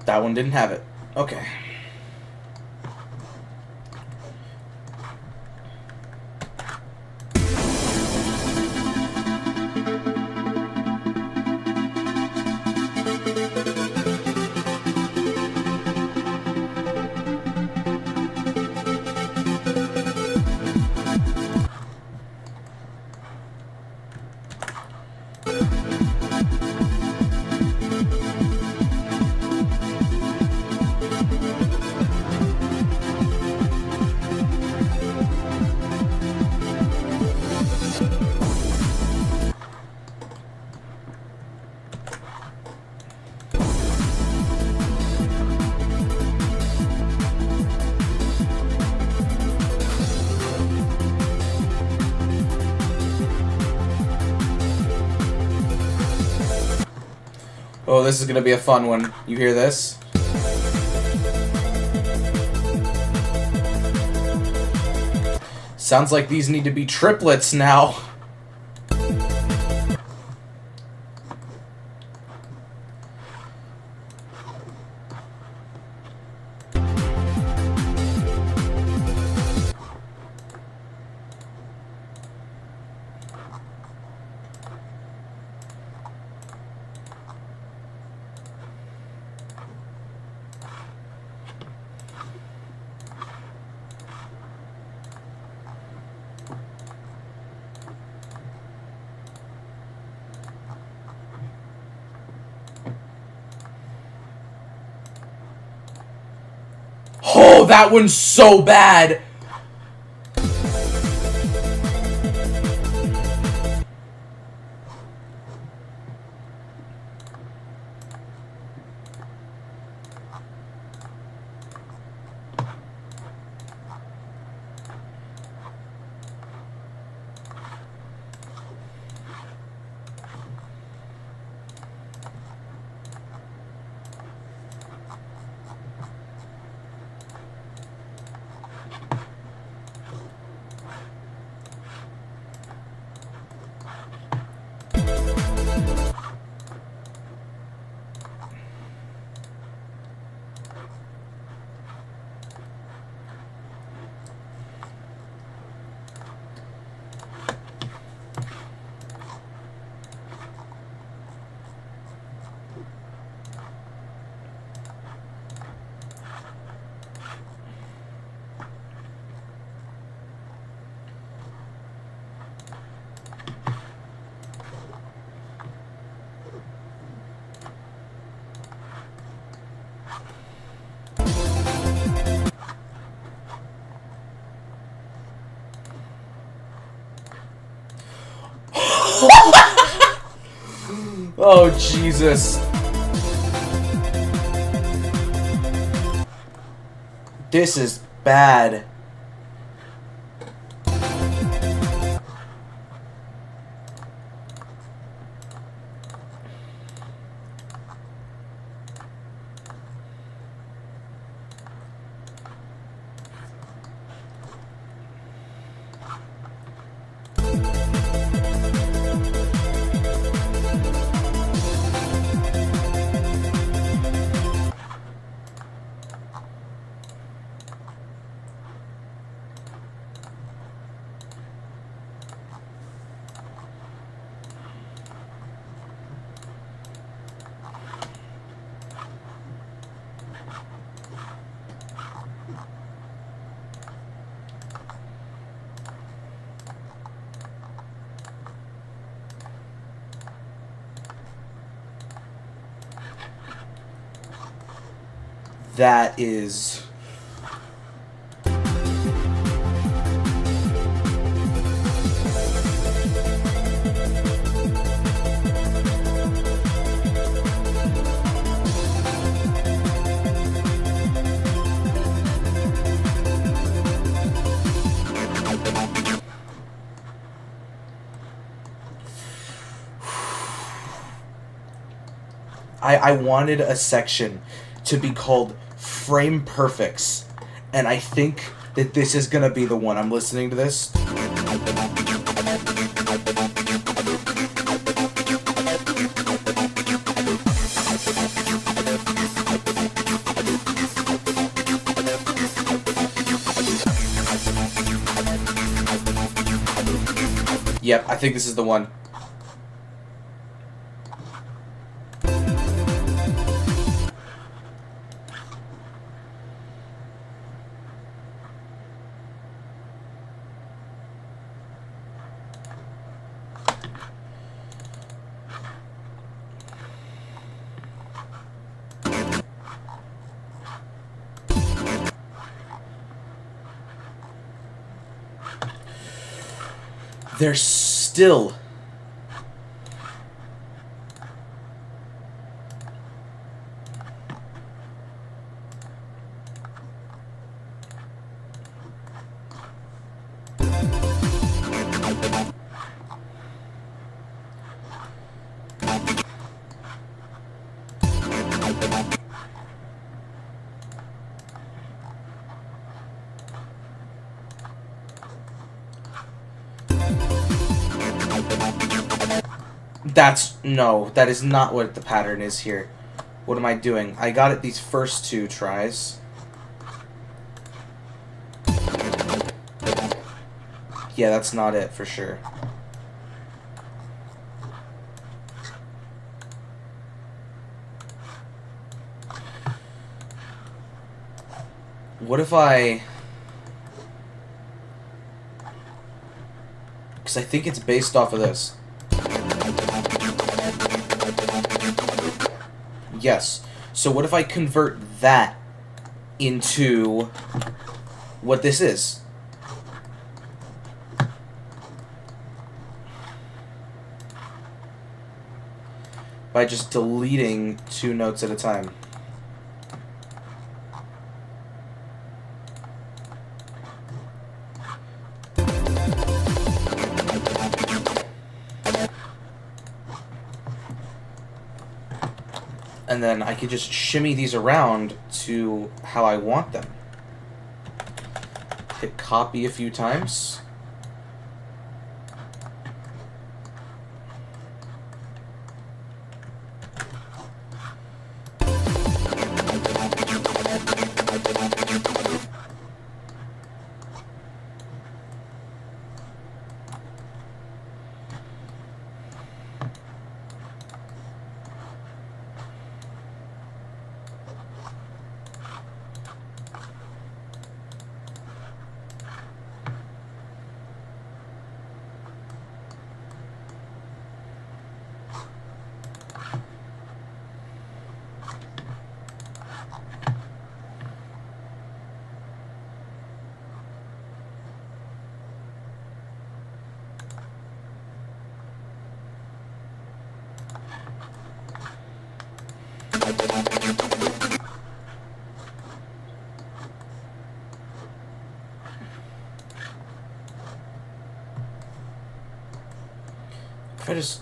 [SPEAKER 1] That one didn't have it. Okay. Oh, this is gonna be a fun one. You hear this? Sounds like these need to be triplets now. Oh, that one's so bad. Oh, Jesus. This is bad. That is... I wanted a section to be called Frame Perfects, and I think that this is gonna be the one. I'm listening to this. Yep, I think this is the one. There's still no, that is not what the pattern is here. What am I doing? I got it these first 2 tries. Yeah, that's not it for sure. What if I... Because I think it's based off of this. Yes. So what if I convert that into what this is? By just deleting 2 notes at a time. And then I could just shimmy these around to how I want them. Hit copy a few times. If I just...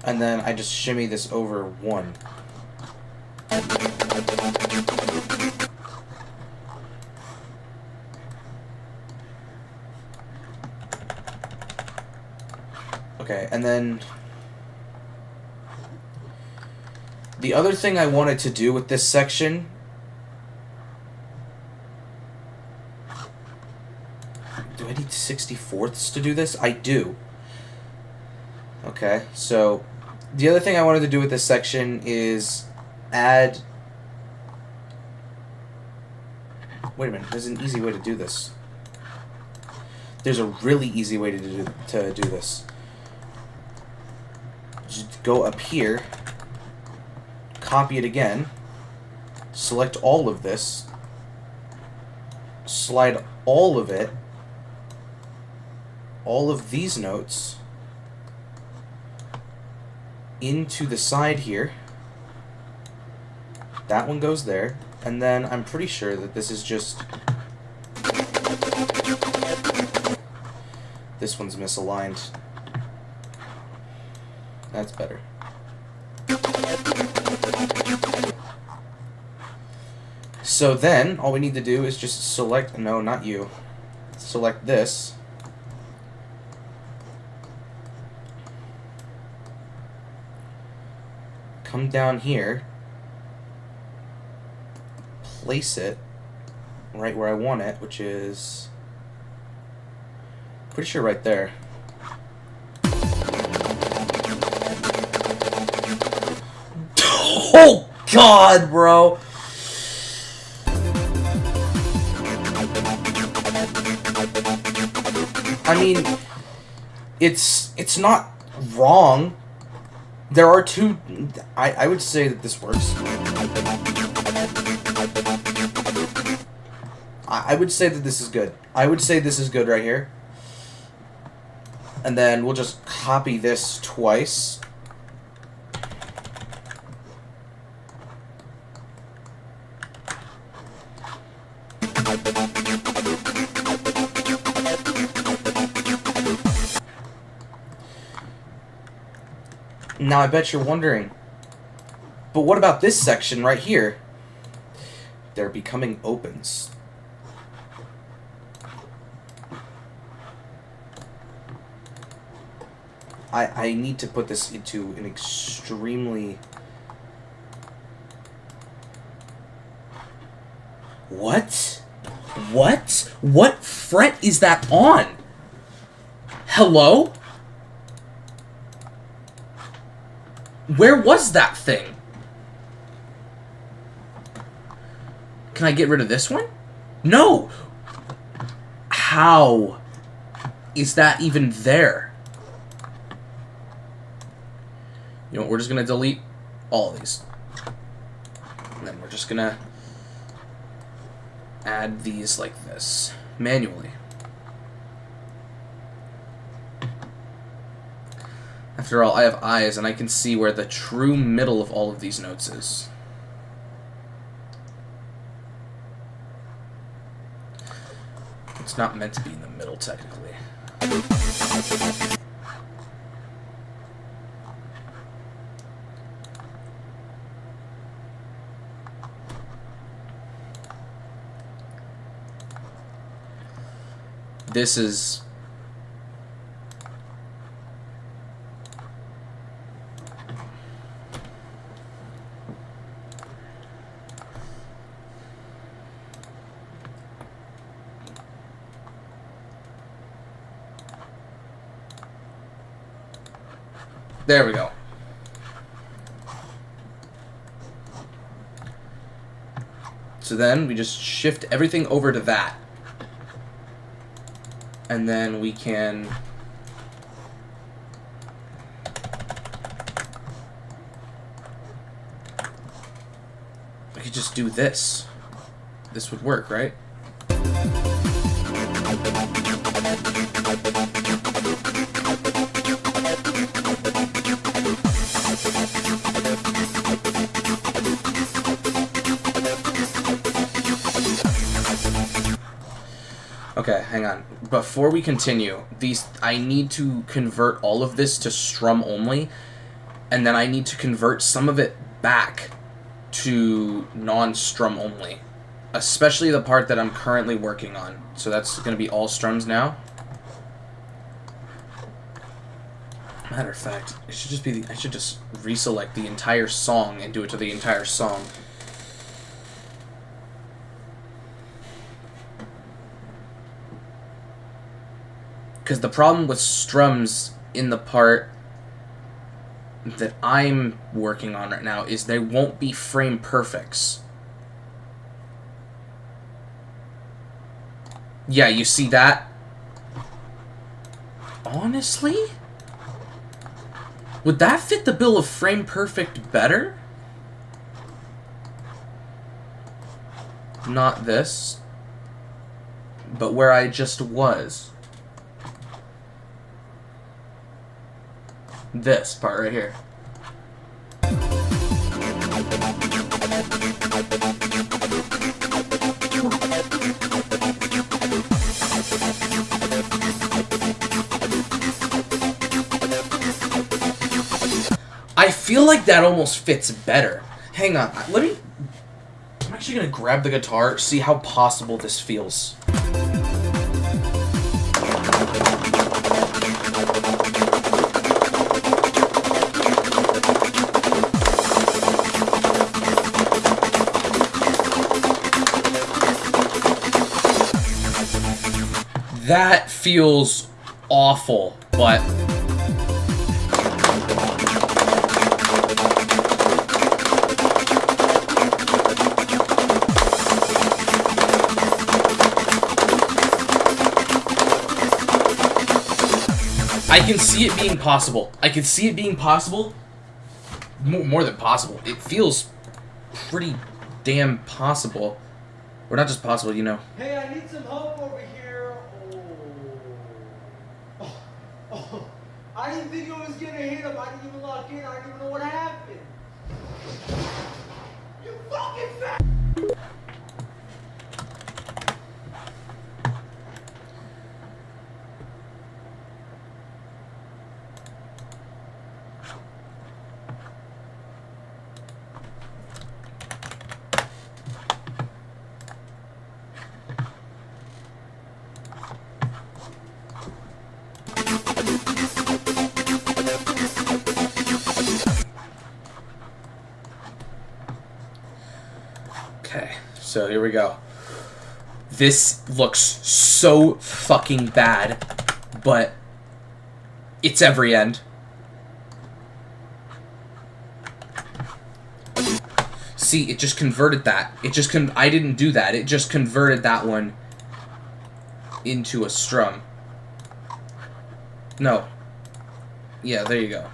[SPEAKER 1] And then I just shimmy this over 1. Okay, and then the other thing I wanted to do with this section, do I need 64ths to do this? I do. Okay, so the other thing I wanted to do with this section is add... Wait a minute, there's an easy way to do this. There's a really easy way to do this. Just go up here, copy it again, select all of this, slide all of it all of these notes into the side here. That one goes there, and then I'm pretty sure that this is just... This one's misaligned. That's better. So then, all we need to do is just select... No, not you. Select this. Come down here. Place it right where I want it, which is... Pretty sure right there. Oh, God, bro! I mean, it's not wrong. There are two... I would say that this works. I would say that this is good. I would say this is good right here. And then we'll just copy this twice. Now I bet you're wondering, but what about this section right here? They're becoming opens. I need to put this into an extremely... What? What? What fret is that on? Hello? Where was that thing? Can I get rid of this one? No! How is that even there? You know what, we're just gonna delete all of these. And then we're just gonna add these like this, manually. After all, I have eyes and I can see where the true middle of all of these notes is. It's not meant to be in the middle, technically. This is... There we go. So then we just shift everything over to that. And then we can... We could just do this. This would work, right? Okay, hang on. Before we continue, I need to convert all of this to strum only, and then I need to convert some of it back to non-strum only, especially the part that I'm currently working on. So that's going to be all strums now. Matter of fact, it should just be I should just reselect the entire song and do it to the entire song. Because the problem with strums in the part that I'm working on right now is they won't be frame perfects. Yeah, you see that? Honestly? Would that fit the bill of frame perfect better? Not this, but where I just was.
[SPEAKER 2] This part right here. I feel like that almost fits better. Hang on, let me... I'm actually gonna grab the guitar, see how possible this feels. That feels awful, but... I can see it being possible. I can see it being possible. More than possible. It feels pretty damn possible. Or not just possible, you know.
[SPEAKER 3] Hey, I need some help over here. Oh. I didn't think it was gonna hit him. I didn't even lock in. I didn't even know what happened. You fucking fat.
[SPEAKER 2] Okay, so here we go. This looks so fucking bad, but it's every end. See, it just converted that. I didn't do that. It just converted that one into a strum. No. Yeah, there you go.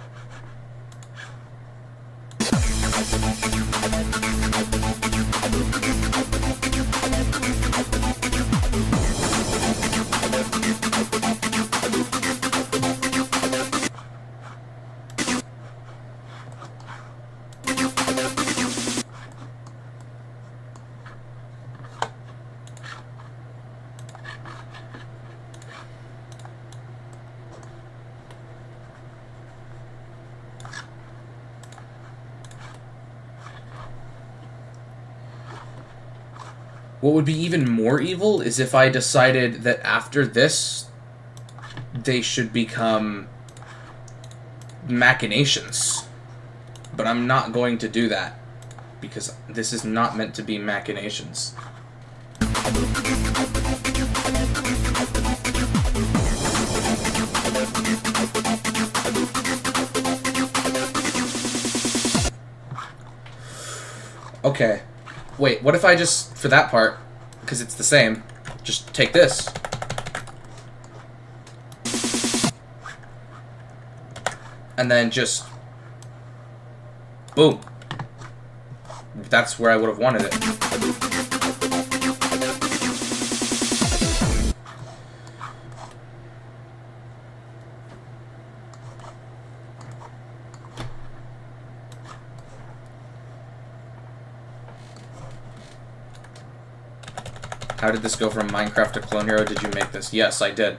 [SPEAKER 2] What would be even more evil is if I decided that after this, they should become machinations. But I'm not going to do that, because this is not meant to be machinations. Okay. Wait, what if I just, for that part, because it's the same, just take this. And then just... boom. That's where I would have wanted it. How did this go from Minecraft to Clone Hero? Did you make this? Yes, I did.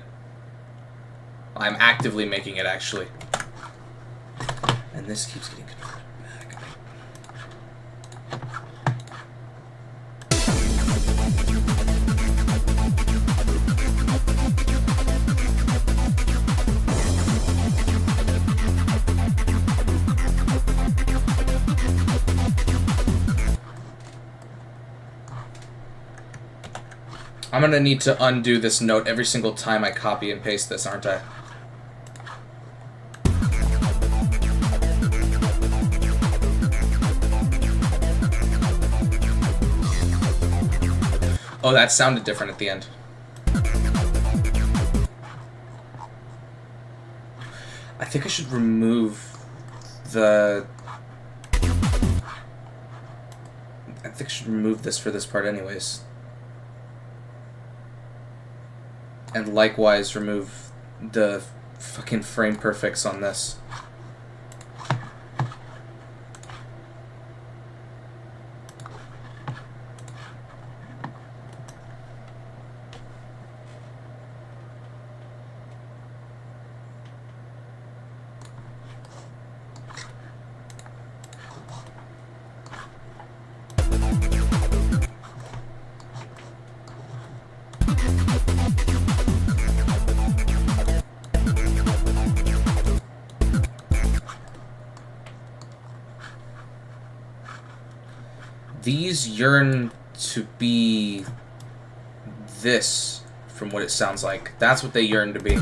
[SPEAKER 2] I'm actively making it, actually. And this keeps getting converted back. I'm gonna need to undo this note every single time I copy and paste this, aren't I? Oh, that sounded different at the end. I think I should remove the... I think I should remove this for this part anyways. And likewise remove the fucking frame perfects on this. These yearn to be this, from what it sounds like. That's what they yearn to be.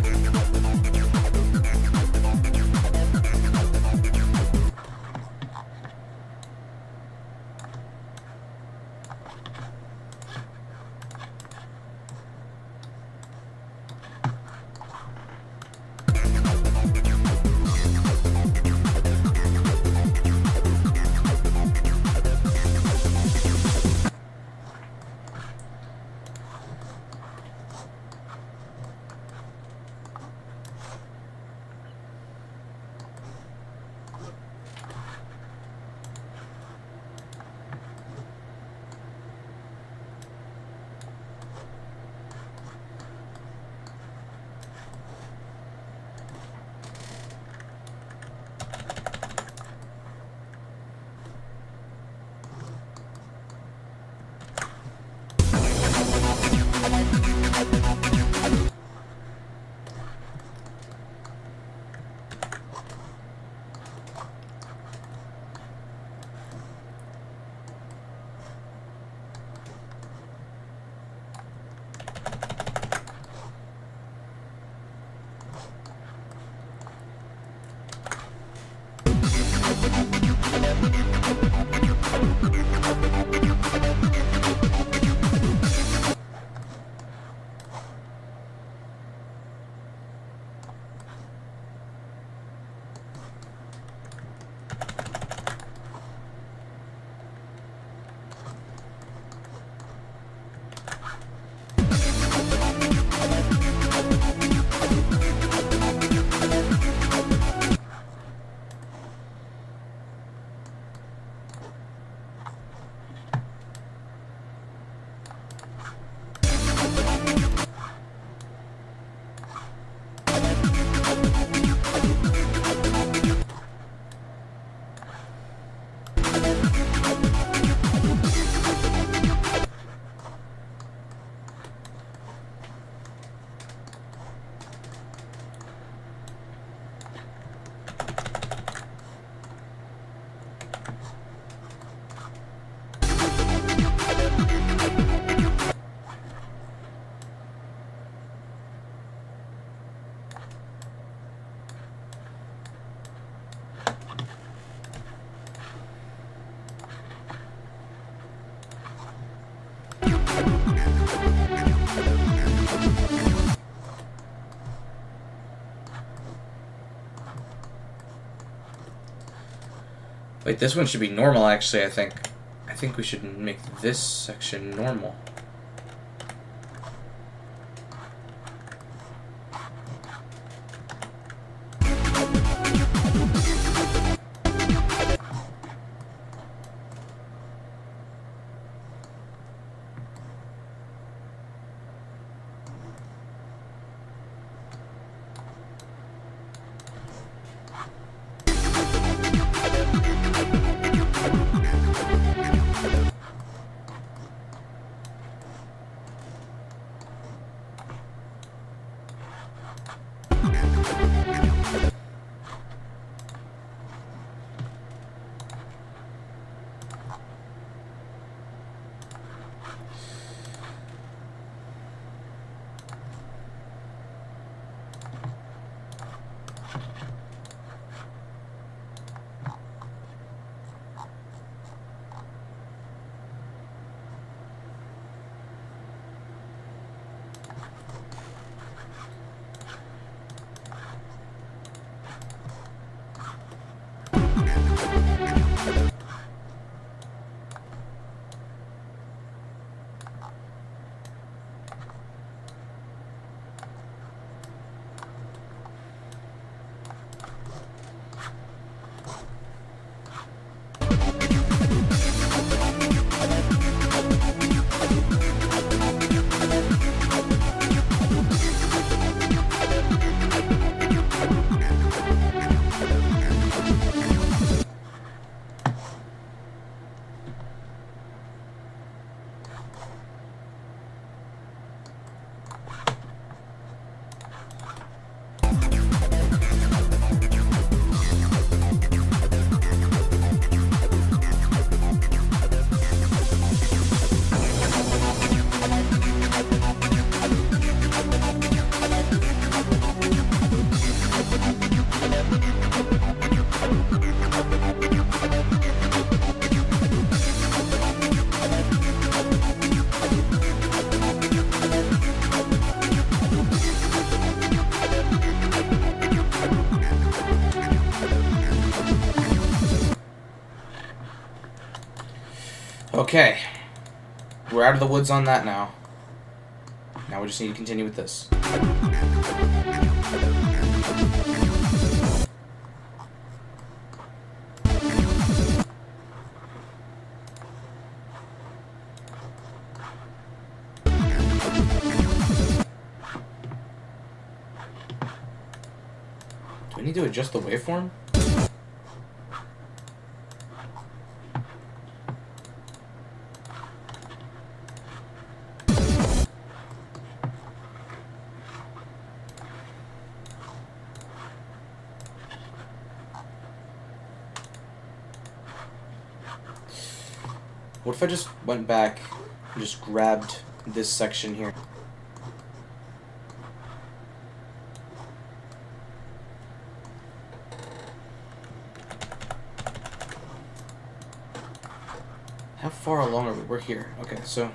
[SPEAKER 2] Wait, this one should be normal, actually, I think. I think we should make this section normal.
[SPEAKER 1] Okay. We're out of the woods on that now. Now we just need to continue with this. Do I need to adjust the waveform? What if I just went back and just grabbed this section here? How far along are we? We're here. Okay, so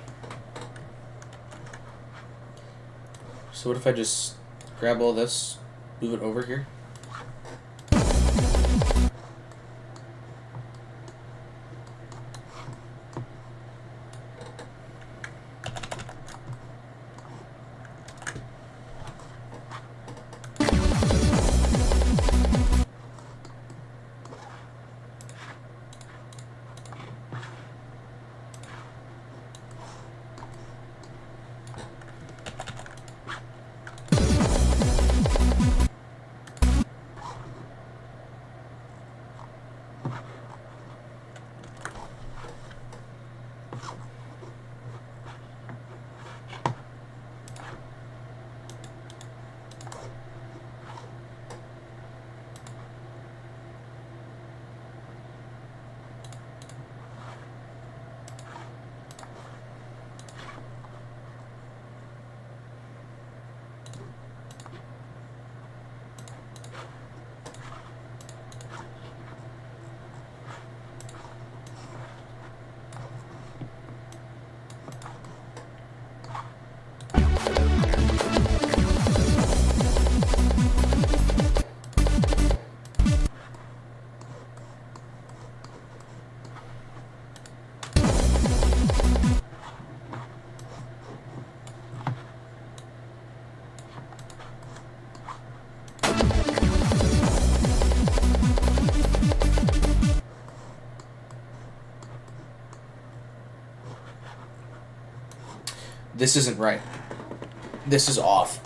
[SPEAKER 1] what if I just grab all this, move it over here? This isn't right. This is off.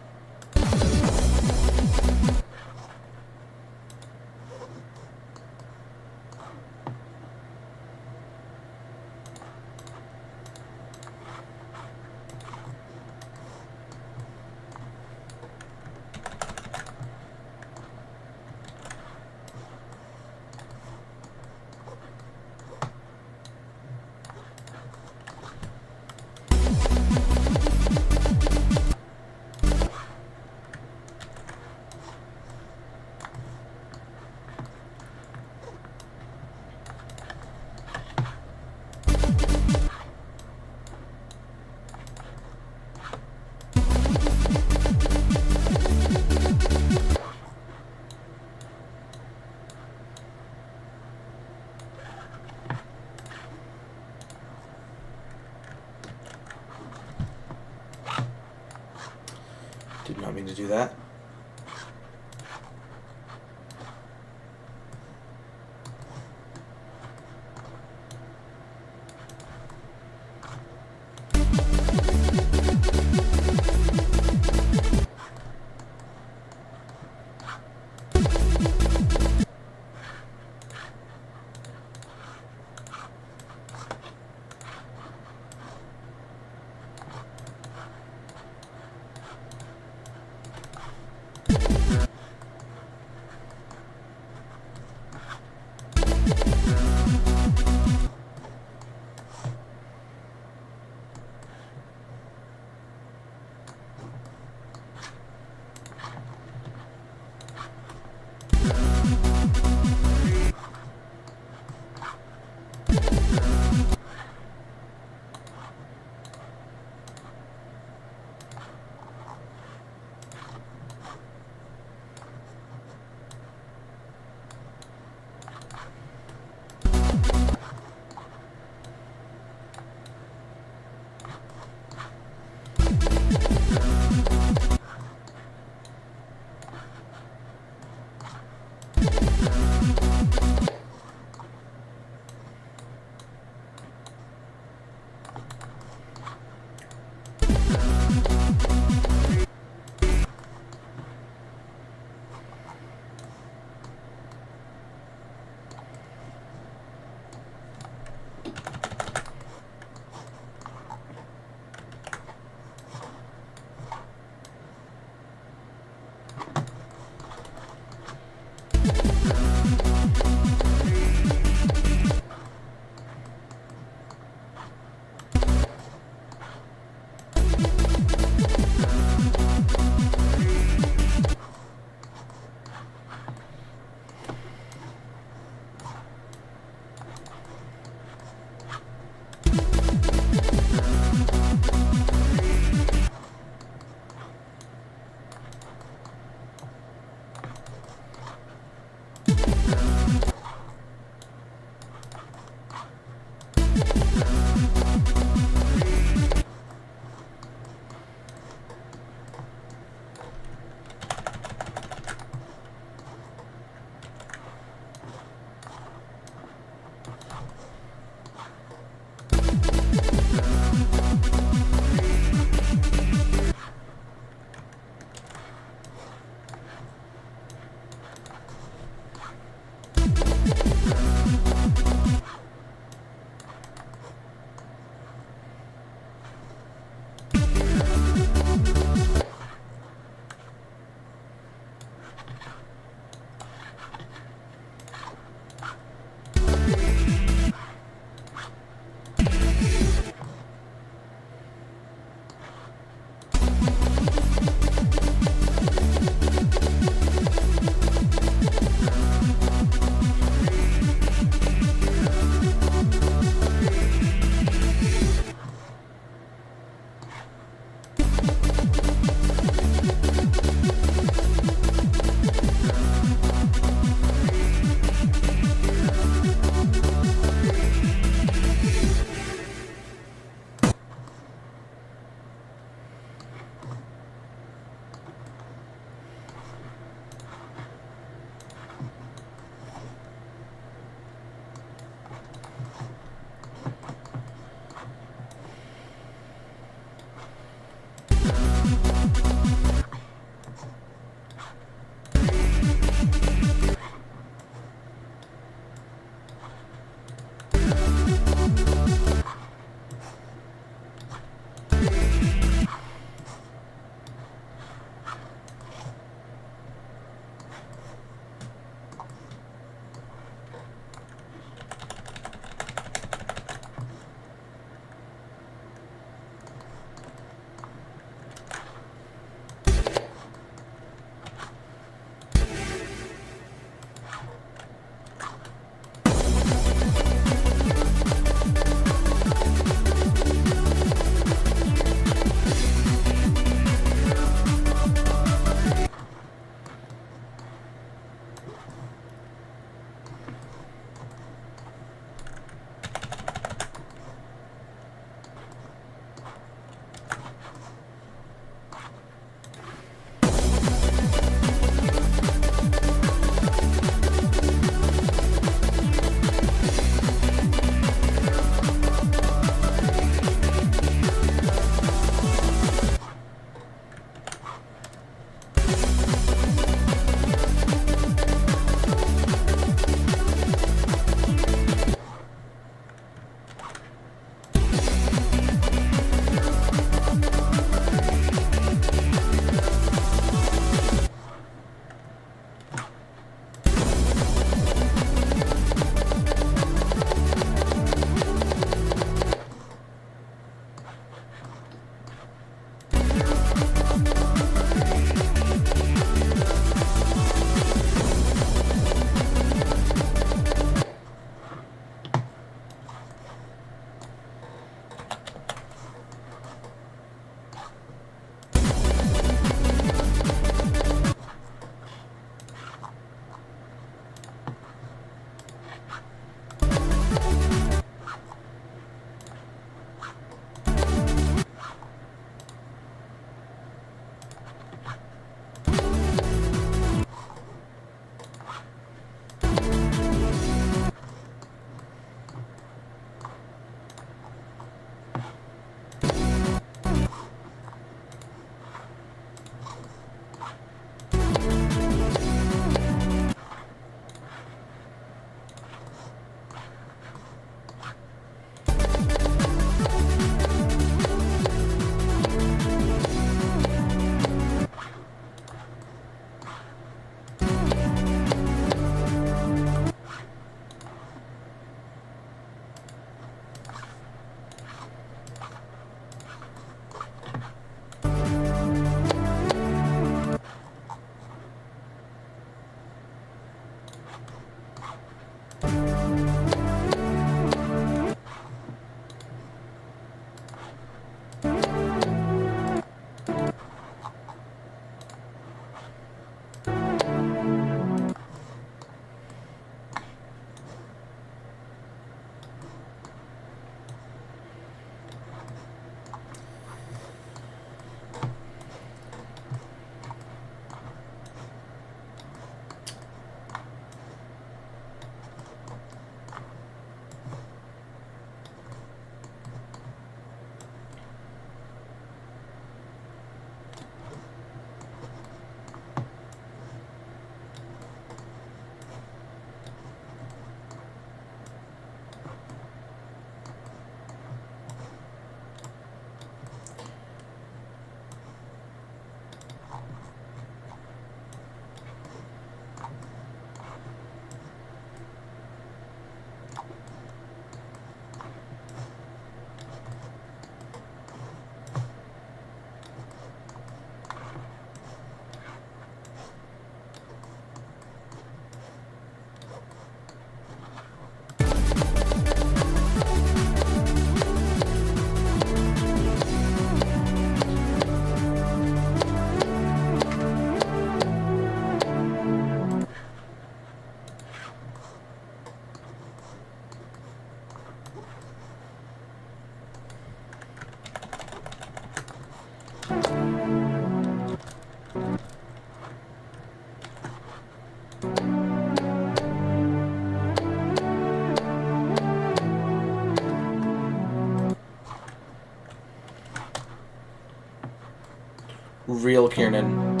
[SPEAKER 1] real Kiernan.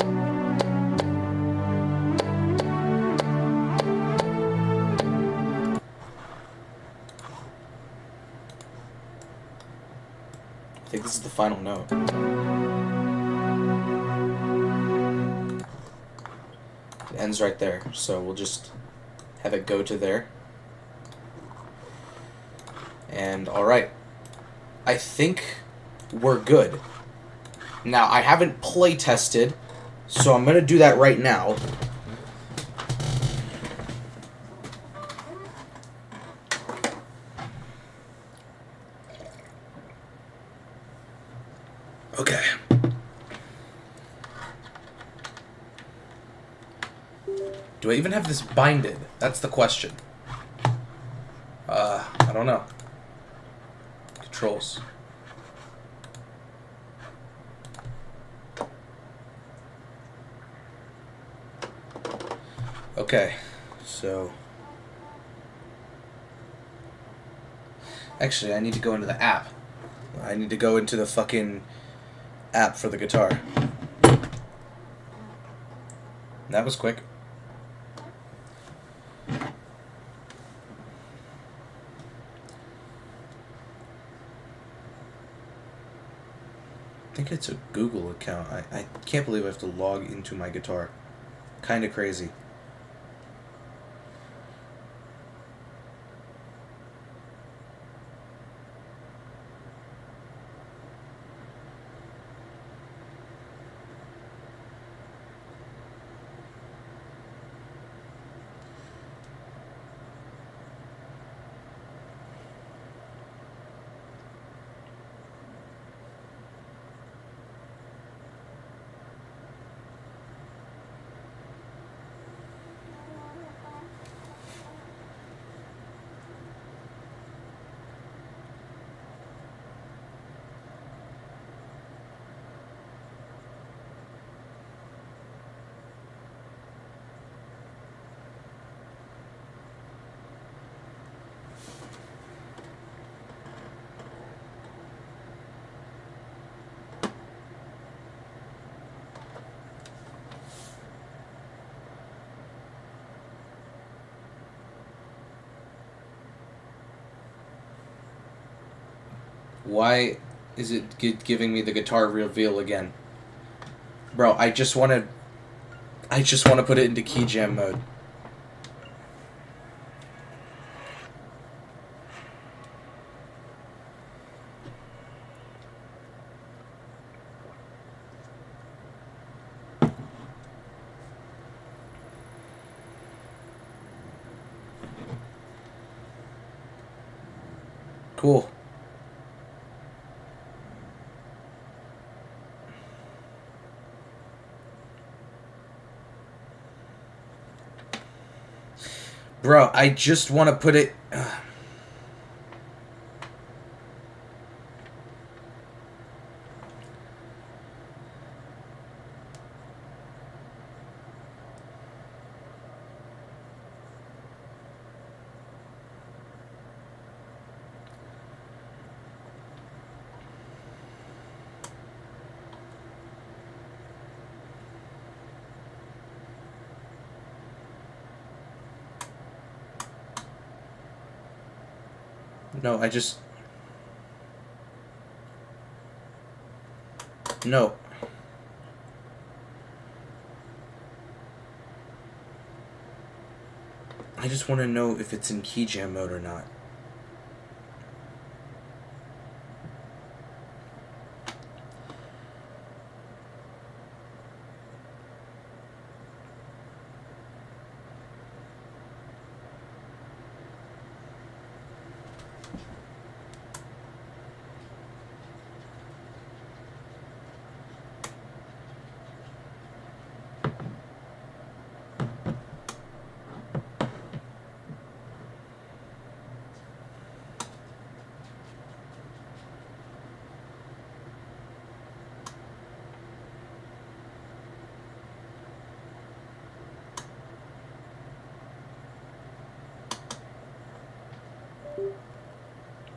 [SPEAKER 1] I think this is the final note. It ends right there, so we'll just have it go to there. And alright. I think we're good. Now, I haven't play tested, so I'm going to do that right now. Okay. Do I even have this binded? That's the question. I don't know. Controls. Okay, so... Actually, I need to go into the app. I need to go into the fucking app for the guitar. That was quick. I think it's a Google account. I can't believe I have to log into my guitar. Kinda crazy. Why is it giving me the guitar reveal again? Bro, I just want to put it into key jam mode. Cool. Bro, I just want to put it... No, I just... No. I just want to know if it's in key jam mode or not.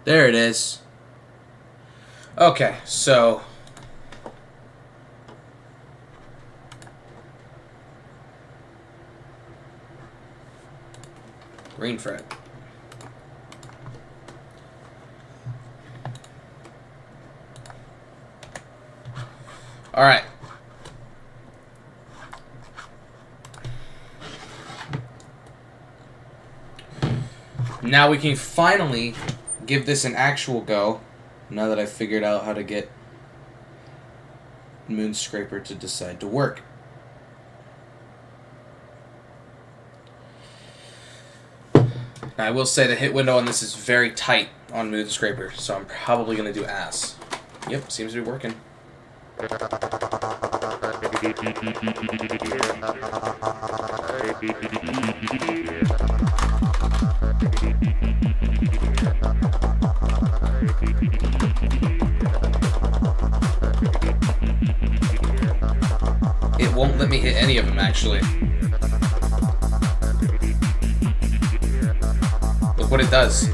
[SPEAKER 1] There it is. Okay, so...
[SPEAKER 2] Green fret. Alright. Now we can finally give this an actual go, now that I've figured out how to get Moonscraper to decide to work. Now I will say the hit window on this is very tight on Moonscraper, so I'm probably going to do ass. Yep, seems to be working. It won't let me hit any of them, actually. Look what it does.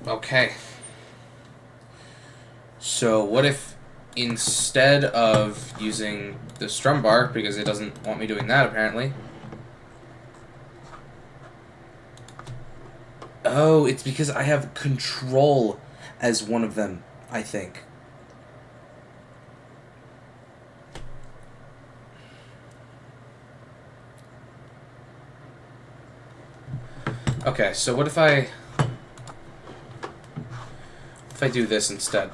[SPEAKER 2] Okay. So what if instead of using the strum bar, because it doesn't want me doing that apparently. Oh, it's because I have control as one of them, I think. Okay, so what if I do this instead?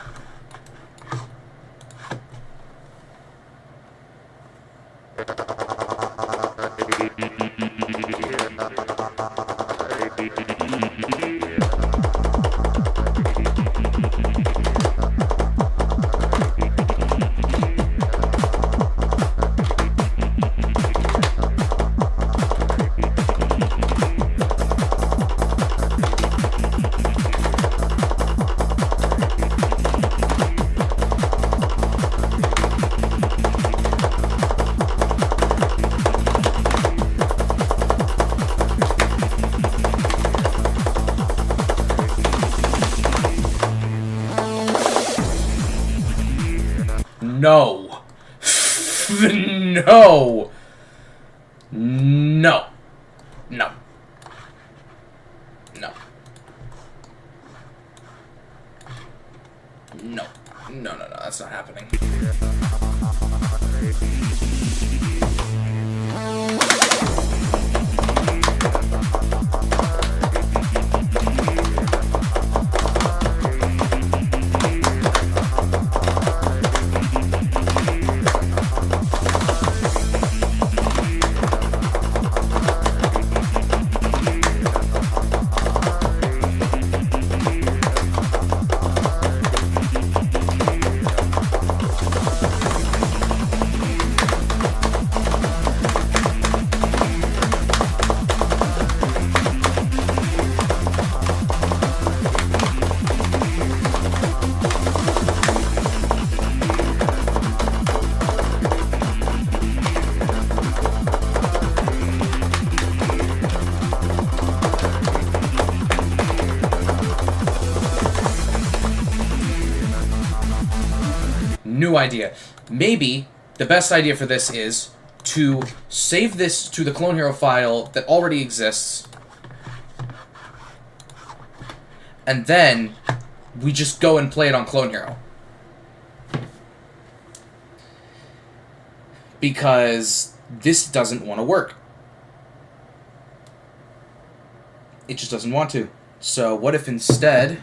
[SPEAKER 2] No. No. No. No. No. No. No, that's not happening. New idea. Maybe the best idea for this is to save this to the Clone Hero file that already exists, and then we just go and play it on Clone Hero. Because this doesn't want to work. It just doesn't want to. So what if instead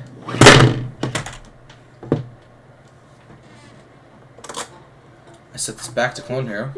[SPEAKER 2] I set this back to Clone Hero.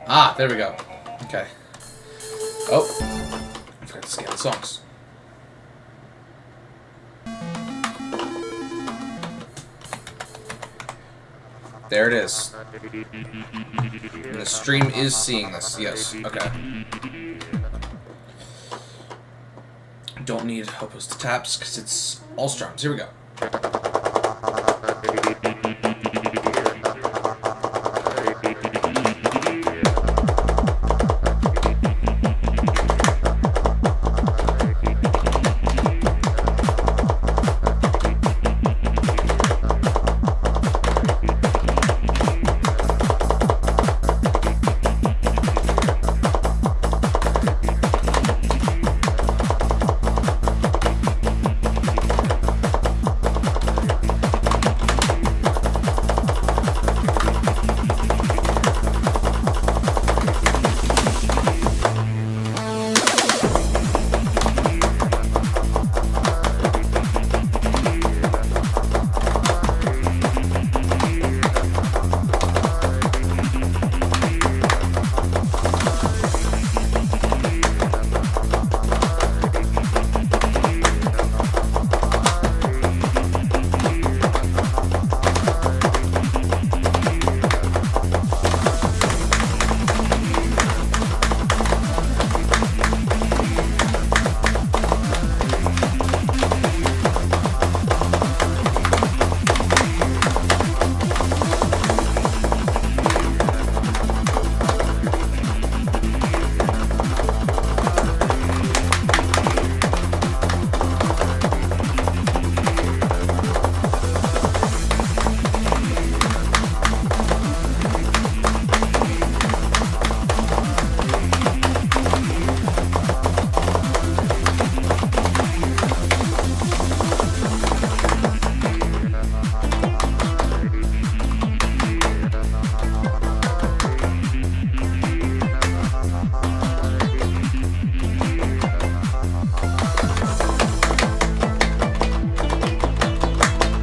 [SPEAKER 2] Ah, there we go. Okay. Oh, I forgot to scan the songs. There it is. And the stream is seeing this. Yes. Okay. Don't need opposed taps because it's all strums. Here we go.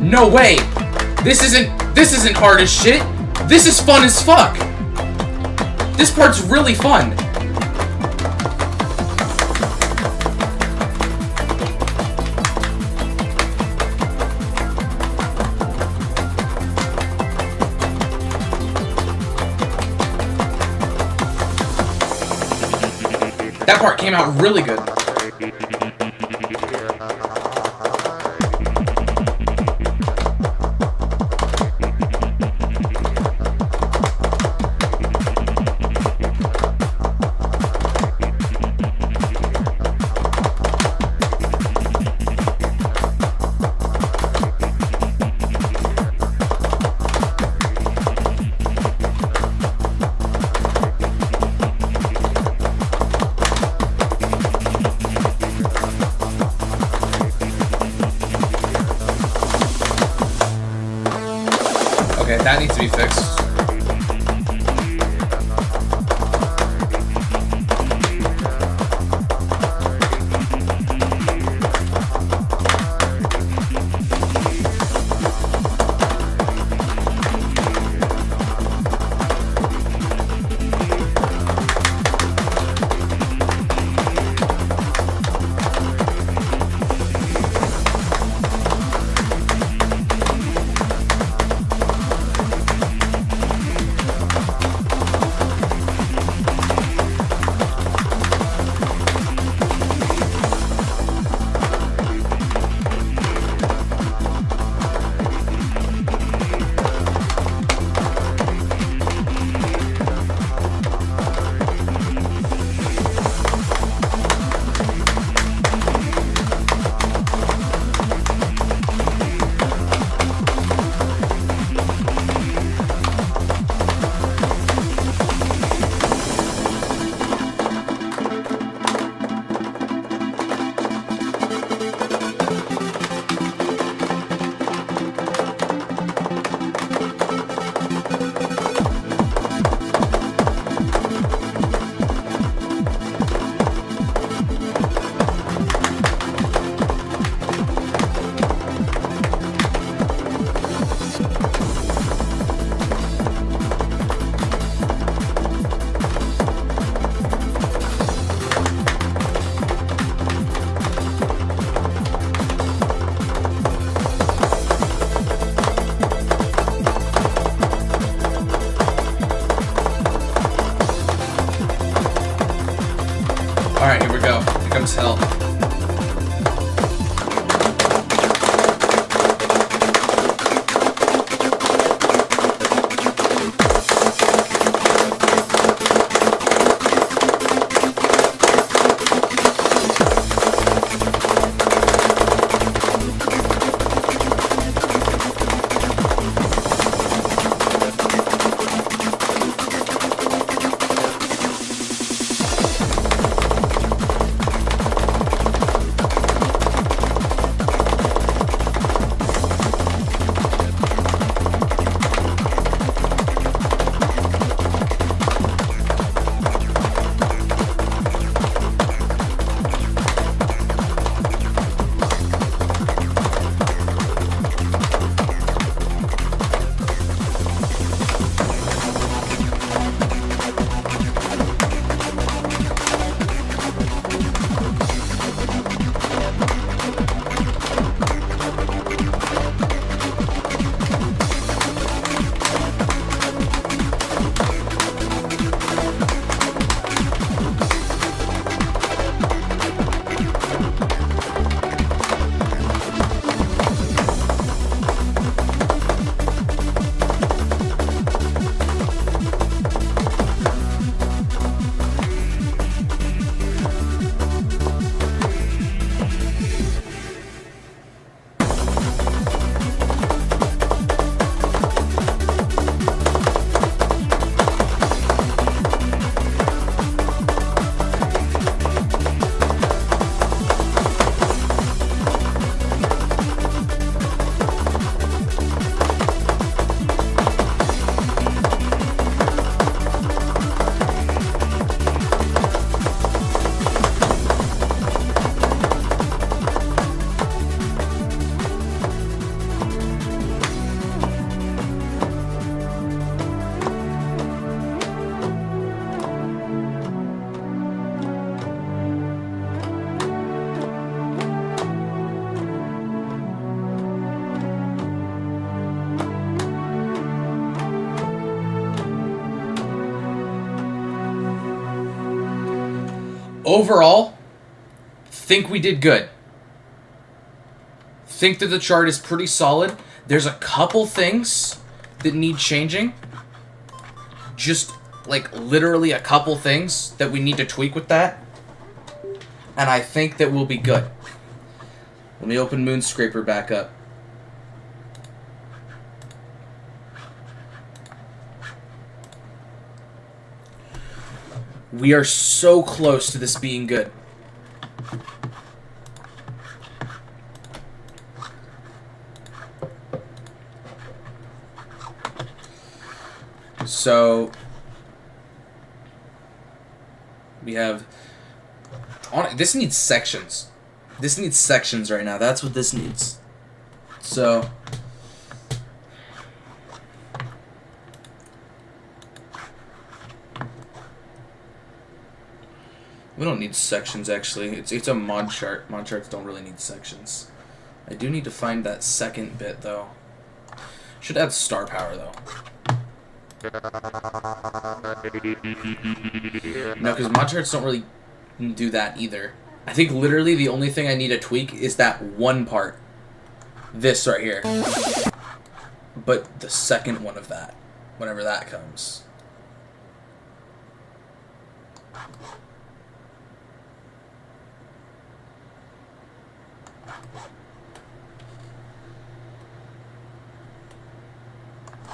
[SPEAKER 2] No way! This isn't hard as shit! This is fun as fuck! This part's really fun! That part came out really good. Okay, that needs to be fixed. times hell. Overall, think we did good. Think that the chart is pretty solid. There's a couple things that need changing. Just, like, literally a couple things that we need to tweak with that. And I think that we'll be good. Let me open Moonscraper back up. We are so close to this being good. So we have this needs sections. This needs sections right now. That's what this needs. So we don't need sections, actually. It's a mod chart. Mod charts don't really need sections. I do need to find that second bit, though. Should add star power, though. No, because mod charts don't really do that either. I think literally the only thing I need to tweak is that one part. This right here. But the second one of that. Whenever that comes.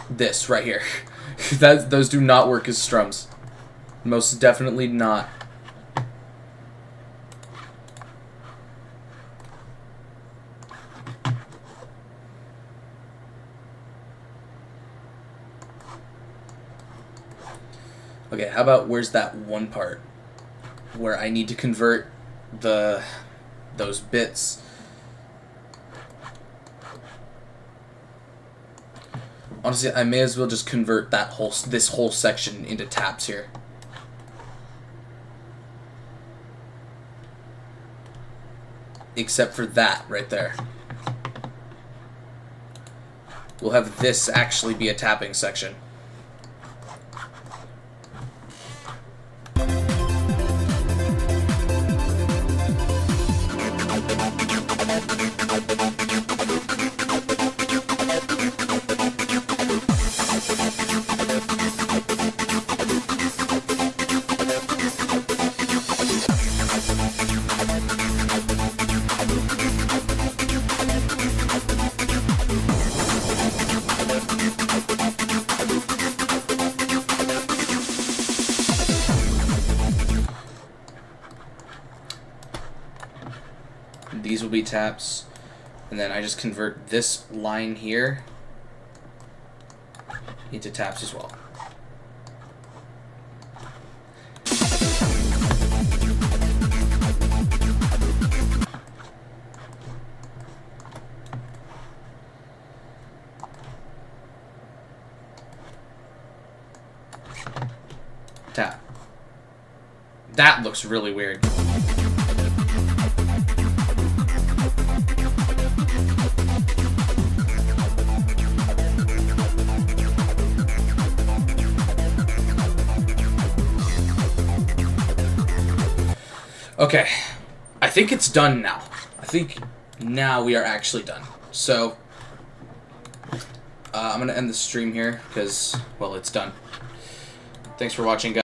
[SPEAKER 2] This right here. Those do not work as strums. Most definitely not. Okay, how about where's that one part where I need to convert those bits? Honestly, I may as well just convert this whole section into taps here. Except for that right there. We'll have this actually be a tapping section. be taps. And then I just convert this line here into taps as well. Tap. That looks really weird. Okay, I think it's done now. I think now we are actually done. So, I'm going to end the stream here because, well, it's done. Thanks for watching, guys.